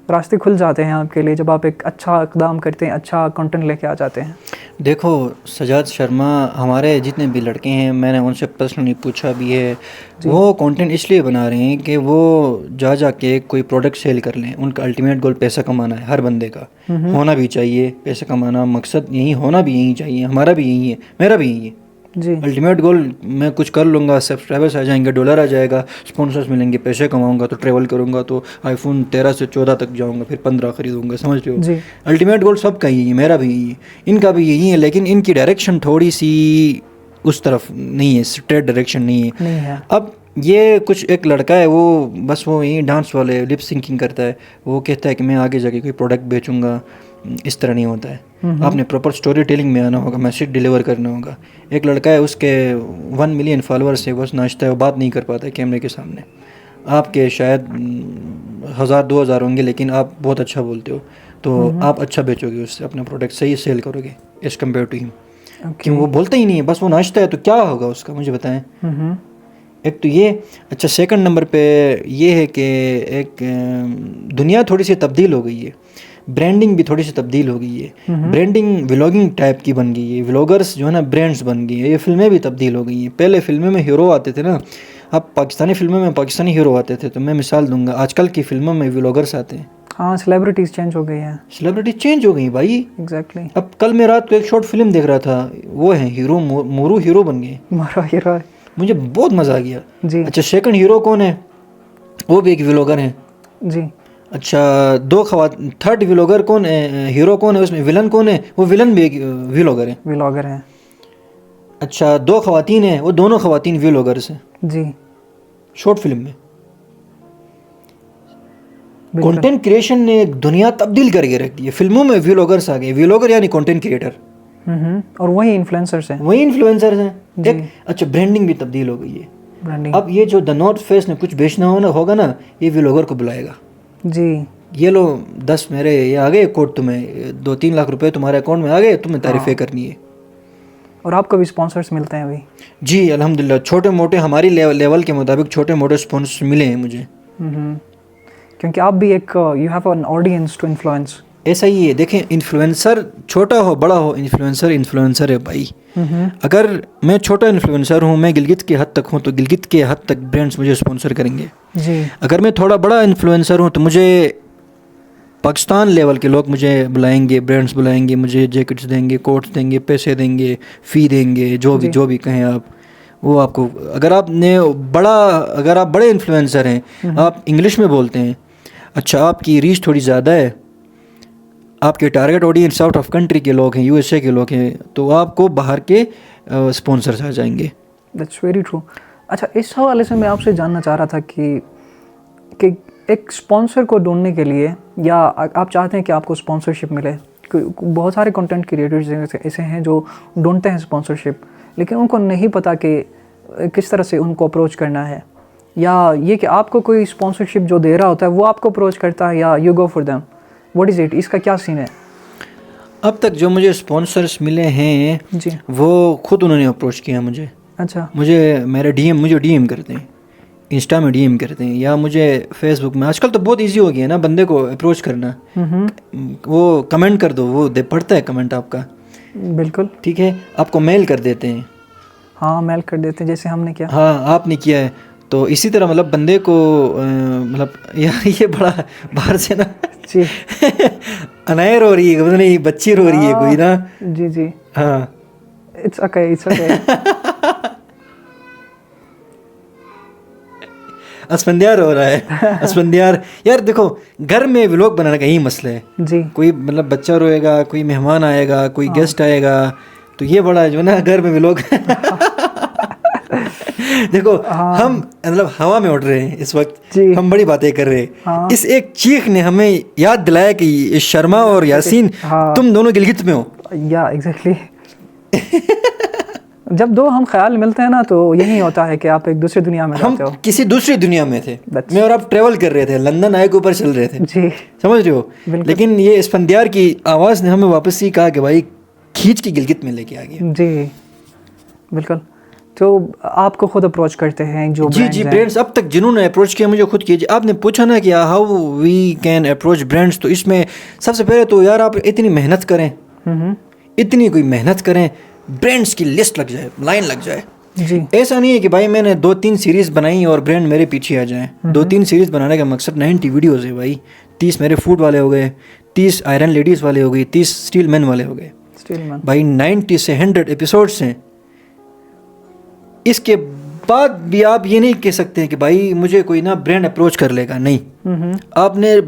रास्ते खुल जाते हैं आपके लिए जब आप एक अच्छा इक़दाम करते हैं, अच्छा कंटेंट लेके आ जाते हैं। देखो सजाद शर्मा, हमारे जितने भी लड़के हैं, मैंने उनसे पर्सनली पूछा भी है, वो कंटेंट इसलिए बना रहे हैं कि वो जा के कोई प्रोडक्ट सेल कर लें। उनका अल्टीमेट गोल पैसा कमाना है, हर बंदे का होना भी चाहिए, पैसा कमाना मकसद यही होना भी यही चाहिए, हमारा भी यही है, मेरा भी यही है जी। अल्टीमेट गोल मैं कुछ कर लूँगा, सब्सक्राइबर्स आ जाएंगे, डॉलर आ जाएगा, स्पॉन्सर्स मिलेंगे, पैसे कमाऊंगा, तो ट्रैवल करूँगा, तो आईफोन 13 से 14 तक जाऊँगा, फिर 15 खरीदूँगा, समझ रहे हो। अल्टीमेट गोल सबका यही है, मेरा भी यही है, इनका भी यही है, लेकिन इनकी डायरेक्शन थोड़ी सी उस तरफ नहीं है, स्ट्रेट डायरेक्शन नहीं है। अब ये कुछ एक लड़का है, वो बस वो यही डांस वाले लिप सिंकिंग करता है, वो कहता है कि मैं आगे जाके कोई प्रोडक्ट बेचूंगा, इस तरह नहीं होता है। आपने प्रॉपर स्टोरी टेलिंग में आना होगा, मैसेज डिलीवर करना होगा। एक लड़का है, उसके 1 मिलियन फॉलोअर्स है, बस नाचता है, वो बात नहीं कर पाता है कैमरे के सामने। आपके शायद 1000-2000 होंगे, लेकिन आप बहुत अच्छा बोलते हो, तो आप अच्छा बेचोगे उससे, अपना प्रोडक्ट सही सेल करोगे एज़ कम्पेयर टू हिम। क्यों वो बोलता ही नहीं है, बस वो नाचता है, तो क्या होगा उसका, मुझे बताएं। एक तो ये। अच्छा, सेकंड नंबर पे ये है कि एक दुनिया थोड़ी सी तब्दील हो गई है, ब्रांडिंग भी थोड़ी सी तब्दील हो गई है, ब्रांडिंग व्लॉगिंग टाइप की बन गई है, व्लॉगर्स जो है ना ब्रांड्स बन गई है। ये फिल्में भी तब्दील हो गई हैं, पहले फिल्में में हीरो आते थे ना, अब पाकिस्तानी फिल्मों में पाकिस्तानी हीरो आते थे, तो मैं मिसाल दूंगा, आजकल की फिल्मों में व्लॉगर्स आते हैं। हाँ, सेलिब्रिटीज़ चेंज हो गई हैं, सेलिब्रिटी चेंज हो गई भाई, एग्जैक्टली। अब कल मैं रात को एक शॉर्ट फिल्म देख रहा था, वो है हीरो मोरू हीरो बन गए, मारो हीरो, मुझे बहुत मज़ा आ गया जी। अच्छा, सेकंड हीरो कौन है, वो भी एक व्लॉगर है जी। अच्छा, थर्ड व्लॉगर कौन है, हीरो कौन है उसमें, विलन कौन है, वो विलन भी एक व्लॉगर है। अच्छा, 2 खवातीन हैं, वो दोनों खवातीन व्लॉगर्स हैं जी, शॉर्ट फिल्म में। कंटेंट क्रिएशन ने दुनिया तब्दील करके रख दी है, फिल्मों में व्लॉगर्स आ गए, व्लॉगर यानी कंटेंट क्रिएटर, और वही इन्फ्लुएंसर्स हैं, एक। अच्छा, ब्रांडिंग भी तब्दील हो गई है, ब्रांडिंग। अब ये जो द नॉर्थ फेस ने कुछ बेचना होगा ना, ये व्लॉगर को बुलाएगा जी, ये लो 10 मेरे ये आ गए कोड, तुम्हें 2-3 लाख रुपए तुम्हारे अकाउंट में आ गए, तुम्हें तारीफ़ें करनी है, और आपको भी स्पॉन्सर्स मिलते हैं अभी। जी अल्हम्दुलिल्लाह, छोटे मोटे हमारी लेवल के मुताबिक छोटे मोटे स्पॉन्सर्स मिले हैं मुझे। क्योंकि आप भी एक you have an audience to influence. ऐसा ही है, देखें इन्फ्लुएंसर छोटा हो बड़ा हो, इन्फ्लुएंसर इन्फ्लुएंसर है भाई। अगर मैं छोटा इन्फ्लुएंसर हूँ, मैं गिलगित के हद तक हूँ, तो गिलगित के हद तक ब्रांड्स मुझे स्पॉन्सर करेंगे जी। अगर मैं थोड़ा बड़ा इन्फ्लुएंसर हूँ तो मुझे पाकिस्तान लेवल के लोग मुझे बुलाएंगे, ब्रांड्स बुलाएंगे, मुझे जैकेट्स देंगे, कोट्स देंगे, पैसे देंगे, फ़ी देंगे, जो भी कहें आप वो आपको। अगर अगर आप बड़े इन्फ्लुएंसर हैं, आप इंग्लिश में बोलते हैं, अच्छा आपकी रीच थोड़ी ज़्यादा है, आपके target audience out of country के लोग हैं, यूएसए के लोग हैं, तो आपको बाहर के स्पॉन्सर्स आ जाएंगे। That's very true. अच्छा, इस हवाले से मैं आपसे जानना चाह रहा था कि एक स्पॉन्सर को ढूंढने के लिए, या आप चाहते हैं कि आपको स्पॉन्सरशिप मिले, बहुत सारे कंटेंट क्रिएटर्स ऐसे हैं जो ढूंढते हैं स्पॉन्सरशिप, लेकिन उनको नहीं पता कि किस तरह से उनको अप्रोच करना है, या ये कि आपको कोई स्पॉन्सरशिप जो दे रहा होता है वो आपको अप्रोच करता है, या you go for them, what is it, इसका क्या सीन है? अब तक जो मुझे स्पॉन्सर्स मिले हैं जी, वो खुद उन्होंने अप्रोच किया मुझे। अच्छा, मुझे डीएम करते हैं, इंस्टा में डीएम करते हैं, या मुझे फेसबुक में। आजकल तो बहुत इजी हो गया है ना बंदे को अप्रोच करना। वो कमेंट कर दो, वो पढ़ता है कमेंट आपका, बिल्कुल ठीक है, आपको मेल कर देते हैं। हाँ, मेल कर देते हैं जैसे हमने किया। हाँ, आपने किया है, तो इसी तरह मतलब बंदे को मतलब यार ये बड़ा बाहर से ना जी अनायर हो रही है, मतलब नहीं बच्ची रो रही है कोई ना। जी जी, हाँ इट्स ओके, इट्स ओके। अस्पंद्यार हो रहा है अस्पंद्यार। यार देखो, घर में व्लॉग बनाने का यही मसला है जी, कोई मतलब बच्चा रोएगा, कोई मेहमान आएगा, कोई गेस्ट आएगा, तो ये बड़ा जो ना घर में व्लॉग देखो हम मतलब हवा में उड़ रहे हैं इस वक्त, जी। हम बड़ी बातें कर रहे हैं। इस एक चीख ने हमें याद दिलाया कि शर्मा और यासीन तुम दोनों गिलगित में हो। या एग्जैक्टली जब दो हम ख्याल मिलते हैं ना, तो यही होता है कि आप एक दूसरी दुनिया में हम रहते हो। किसी दूसरी दुनिया में थे, मैं और आप ट्रेवल कर रहे थे, लंदन आए के ऊपर चल रहे थे, जी, समझ रहे हो। लेकिन ये स्पंदियार की आवाज़ ने हमें वापस ही कहा कि भाई खींच के गिलगित में लेके आ गया। जी बिल्कुल। तो आपको खुद अप्रोच करते हैं जो जी ब्रांड्स अब तक जिन्होंने अप्रोच किया मुझे खुद कीजिए। आपने पूछा ना कि how we can approach brands, तो इसमें सबसे पहले तो यार आप इतनी मेहनत करें, इतनी कोई मेहनत करें, ब्रांड्स की लिस्ट लग जाए, लाइन लग जाए। जी, ऐसा नहीं है कि भाई मैंने 2-3 सीरीज़ बनाई और ब्रांड मेरे पीछे आ जाए। 2-3 सीरीज़ बनाने का मकसद 90 वीडियोज़ है भाई। 30 मेरे फूड वाले हो गए, 30 आयरन लेडीज़ वाले हो गई, 30 स्टील मैन वाले हो गए, स्टीलमैन भाई 90 से 100 एपिसोड्स हैं। इसके बाद भी आप ये नहीं कह सकते हैं कि भाई मुझे कोई ना ब्रांड अप्रोच कर लेगा, नहीं। आपने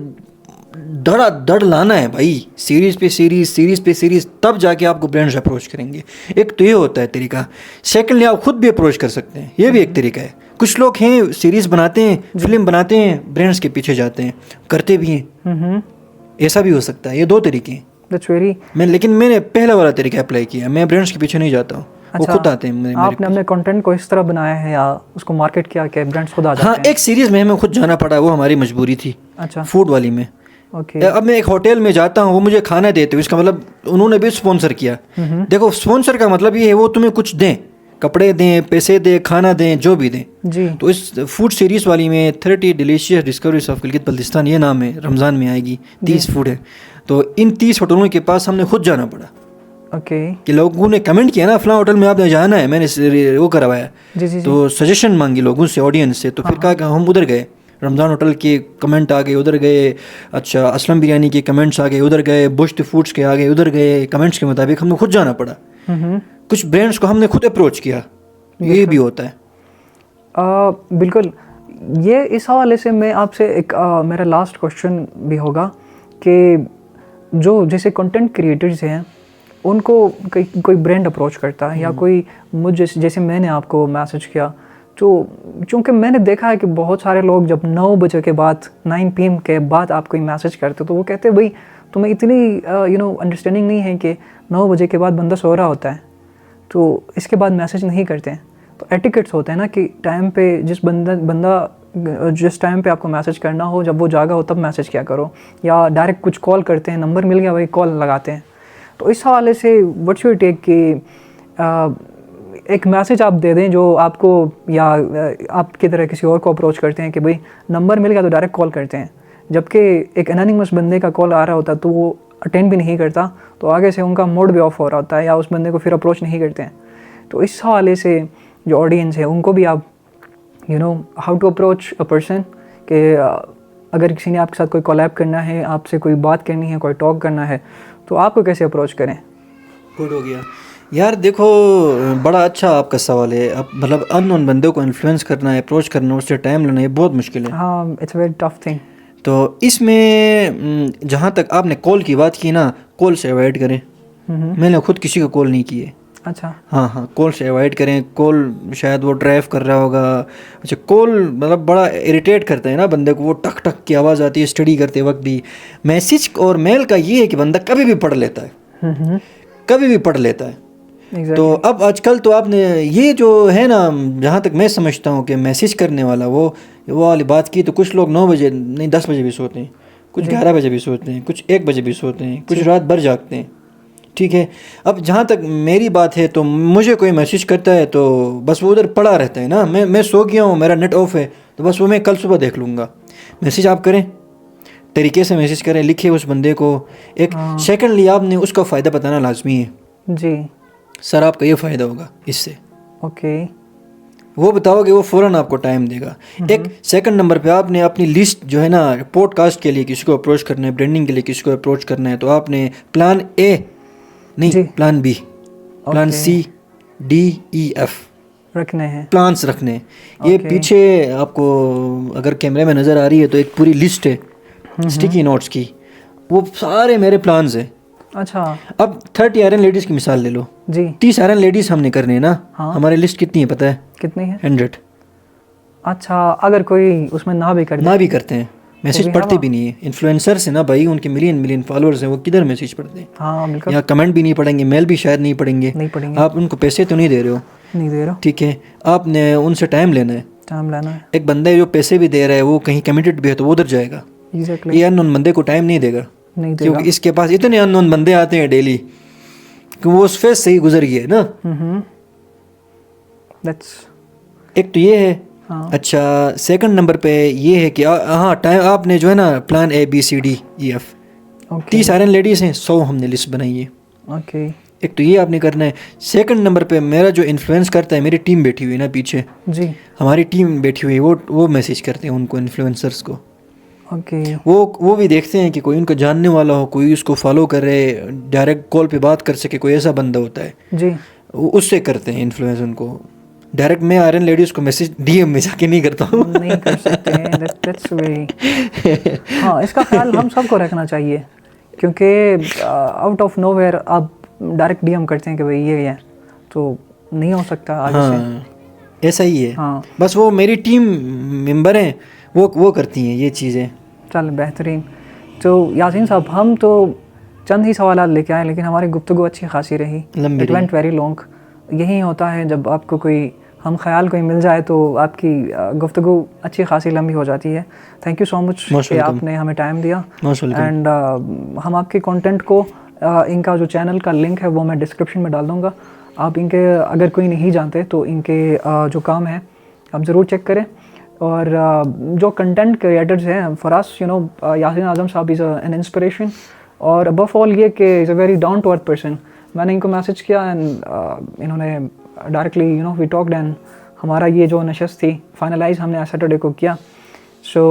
धड़ लाना है भाई, सीरीज़ पे सीरीज़, तब जाके आपको ब्रांड्स अप्रोच करेंगे। एक तो ये होता है तरीका। सेकेंडली आप खुद भी अप्रोच कर सकते हैं, ये भी एक तरीका है। कुछ लोग हैं सीरीज़ बनाते हैं, फिल्म बनाते हैं, ब्रांड्स के पीछे जाते हैं, करते भी हैं, ऐसा भी हो सकता है। ये 2 तरीके हैं। लेकिन मैंने पहला वाला तरीका अप्लाई किया, मैं ब्रांड्स के पीछे नहीं जाता हूँ, वो खुद आते हैं। आपने अपने कंटेंट को इस तरह बनाया है या उसको मार्केट किया कि ब्रांड्स खुद आ जाते हैं? हाँ, एक सीरीज़ में हमें खुद जाना पड़ा, वो हमारी मजबूरी थी। अच्छा, फूड वाली में। ओके। अब मैं एक होटल में जाता हूँ, वो मुझे खाना देते हैं, इसका मतलब उन्होंने भी स्पॉन्सर किया। देखो स्पॉन्सर का मतलब ये है वो तुम्हें कुछ दें, कपड़े दें, पैसे दें, खाना दें, जो भी दें जी। तो इस फूड सीरीज़ वाली में 30 delicious discoveries of Gilgit Baltistan, ये नाम है, रमज़ान में आएगी, 30 फूड है। तो इन 30 होटलों के पास हमने खुद जाना पड़ा। ओके, कि लोगों ने कमेंट किया ना फलां होटल में आपने जाना है, मैंने वो करवाया, जी, तो सजेशन मांगी लोगों से, ऑडियंस से, तो फिर कहा कि हम उधर गए, रमज़ान होटल के कमेंट आ गए, उधर गए। अच्छा, असलम बिरयानी के कमेंट्स आ गए, उधर गए। बुश्त फूड्स के आ गए, उधर गए। कमेंट्स के मुताबिक हमने खुद जाना पड़ा। कुछ ब्रांड्स को हमने खुद अप्रोच किया, ये भी होता है। बिल्कुल। ये इस हवाले से मैं आपसे एक मेरा लास्ट क्वेश्चन भी होगा कि जो जैसे कंटेंट क्रिएटर्स हैं उनको कोई ब्रांड अप्रोच करता है, या कोई मुझ जैसे मैंने आपको मैसेज किया, तो चूँकि मैंने देखा है कि बहुत सारे लोग जब 9 बजे के बाद 9 PM के बाद आप कोई मैसेज करते हो तो वो कहते हैं भाई तुम्हें इतनी अंडरस्टैंडिंग नहीं है कि 9 बजे के बाद बंदा सो रहा होता है, तो इसके बाद मैसेज नहीं करते हैं। तो एटिकेट्स होते हैं ना कि टाइम पे जिस टाइम पे आपको मैसेज करना हो, जब वो जागा हो तब मैसेज किया करो, या डायरेक्ट कुछ कॉल करते हैं, नंबर मिल गया भाई कॉल लगाते हैं। तो इस हवाले से व्हाट्स योर टेक कि एक मैसेज आप दे दें जो आपको, या आपकी तरह किसी और को अप्रोच करते हैं कि भाई नंबर मिल गया तो डायरेक्ट कॉल करते हैं, जबकि एक एनोनिमस बंदे का कॉल आ रहा होता तो वो अटेंड भी नहीं करता, तो आगे से उनका मूड भी ऑफ हो रहा होता है या उस बंदे को फिर अप्रोच नहीं करते हैं। तो इस हवाले से जो ऑडियंस है उनको भी आप how to approach a person कि अगर किसी ने आपके साथ कोई कोलैब करना है, आपसे कोई बात करनी है, कोई टॉक करना है, तो आपको कैसे अप्रोच करें? गुड हो गया यार। देखो बड़ा अच्छा आपका सवाल है। अब मतलब अननोन बंदों को इन्फ्लुएंस करना है, अप्रोच करना, उससे टाइम लेना, ये बहुत मुश्किल है। हाँ, इट्स वेरी टफ थिंग। तो इसमें जहाँ तक आपने कॉल की बात की ना, कॉल से अवॉइड करें। मैंने खुद किसी को कॉल नहीं किए। अच्छा। हाँ, कॉल से अवॉइड करें। कॉल शायद वो ड्राइव कर रहा होगा। अच्छा, कॉल मतलब बड़ा इरिटेट करता है ना बंदे को, वो टक टक की आवाज़ आती है स्टडी करते वक्त भी। मैसेज और मेल का ये है कि बंदा कभी भी पढ़ लेता है, कभी भी पढ़ लेता है। तो अब आजकल तो आपने ये जो है ना, जहाँ तक मैं समझता हूँ कि मैसेज करने वाला वो वाली बात की, तो कुछ लोग 9 बजे नहीं 10 बजे भी सोते हैं, कुछ 11 बजे भी सोते हैं, कुछ 1 बजे भी सोते हैं, कुछ रात भर जागते हैं। ठीक है, अब जहाँ तक मेरी बात है तो मुझे कोई मैसेज करता है तो बस वो उधर पड़ा रहता है ना, मैं सो गया हूँ, मेरा नेट ऑफ है, तो बस वो मैं कल सुबह देख लूँगा। मैसेज आप करें, तरीके से मैसेज करें, लिखिए उस बंदे को। एक सेकेंडली आपने उसका फ़ायदा बताना लाजमी है। जी सर, आपका ये फ़ायदा होगा इससे, ओके, वो बताओगे, वो फ़ौरन आपको टाइम देगा। एक सेकंड नंबर पे आपने अपनी लिस्ट जो है ना, पॉडकास्ट के लिए किसी को अप्रोच करना है, ब्रांडिंग के लिए किसी को अप्रोच करना है, तो आपने प्लान ए नहीं, plan B, plan C, D, E, F रखने हैं, प्लान्स रखने हैं। ये पीछे आपको अगर कैमरे में नज़र आ रही है तो एक पूरी लिस्ट है स्टिकी नोट्स की, वो सारे मेरे प्लान्स हैं। अच्छा, अब 30 आयरन लेडीज़ की मिसाल ले लो जी, 30 आयरन लेडीज़ हमने करनी है ना। हाँ। हमारी लिस्ट कितनी है पता है? कितनी है? 100। अच्छा, अगर कोई उसमें ना भी करते हैं, मैसेज पढ़ते भी नहीं है। इन्फ्लुएंसर से ना भाई, उनके मिलियन फॉलोअर्स हैं, वो किधर मैसेज पढ़ते हैं? हाँ बिल्कुल। या कमेंट भी नहीं पढ़ेंगे, मेल भी शायद नहीं पढ़ेंगे। आप उनको पैसे तो नहीं दे रहे हो, ठीक है, आपने उनसे टाइम लेना है। एक बंदा जो पैसे भी दे रहा है वो कहीं कमिटेड भी है तो वो उधर जाएगा। ये अननोन बंदे को टाइम नहीं देगा, क्योंकि इसके पास इतने अननोन बंदे आते हैं डेली कि वो उस फेस से ही गुजर गया है ना। एक तो ये है। हाँ। अच्छा, सेकंड नंबर पे ये है कि हाँ, टाइम आपने जो है ना, plan A B C D E F, 30 iron ladies हैं, 100 हमने लिस्ट बनाई है। ओके, एक तो ये आपने करना है। सेकंड नंबर पे मेरा जो इन्फ्लुएंस करता है, मेरी टीम बैठी हुई है ना पीछे जी, हमारी टीम बैठी हुई है, वो मैसेज करते हैं उनको, इन्फ्लुएंसर्स को। ओके, वो भी देखते हैं कि कोई उनको जानने वाला हो, कोई उसको फॉलो करे, डायरेक्ट कॉल पे बात कर सके, कोई ऐसा बंदा होता है जी, उससे करते हैं इन्फ्लुएंस उनको। डायरेक्ट मैं आयरन लेडीज़ को मैसेज डीएम में जाके नहीं करता हूँ, नहीं कर सकते हैं। दैट्स वेरी हाँ, इसका ख्याल हम सबको रखना चाहिए, क्योंकि आउट ऑफ नोवेयर आप डायरेक्ट डीएम करते हैं कि भाई ये है, तो नहीं हो सकता आगे से। ऐसा ही है। हाँ, बस वो मेरी टीम मेंबर हैं, वो करती हैं ये चीज़ें। चल, बेहतरीन। तो यासीन साहब, हम तो चंद ही सवाल लेके आए, लेकिन हमारी गुफ्तगू अच्छी खासी रही, इट वेंट वेरी लॉन्ग। यही होता है जब आपको कोई हम ख्याल कोई मिल जाए तो आपकी गुफ्तगू अच्छी खासी लंबी हो जाती है। थैंक यू सो मच कि आपने हमें टाइम दिया। एंड हम आपके कंटेंट को इनका जो चैनल का लिंक है वो मैं डिस्क्रिप्शन में डाल दूँगा। आप इनके अगर कोई नहीं जानते तो इनके जो काम है आप ज़रूर चेक करें। और जो कंटेंट क्रिएटर्स हैं, फॉर अस यासीन आज़म साहब इज़ एन इंस्पिरेशन, और अबव ऑल ये कि is a very down to earth person. मैंने इनको मैसेज किया एंड इन्होंने डायरेक्टली वी टॉक्ड, एंड हमारा ये जो नशस्त थी फाइनलाइज हमने सैटरडे को किया। So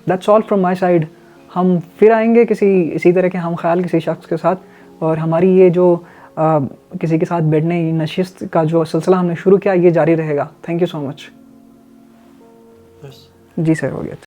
that's all from my side. हम फिर आएंगे किसी इसी तरह के हम ख्याल किसी शख्स के साथ, और हमारी ये जो किसी के साथ बैठने नशिस्त का जो सिलसिला हमने शुरू किया ये जारी रहेगा। Thank you so much. जी सर, हो गया।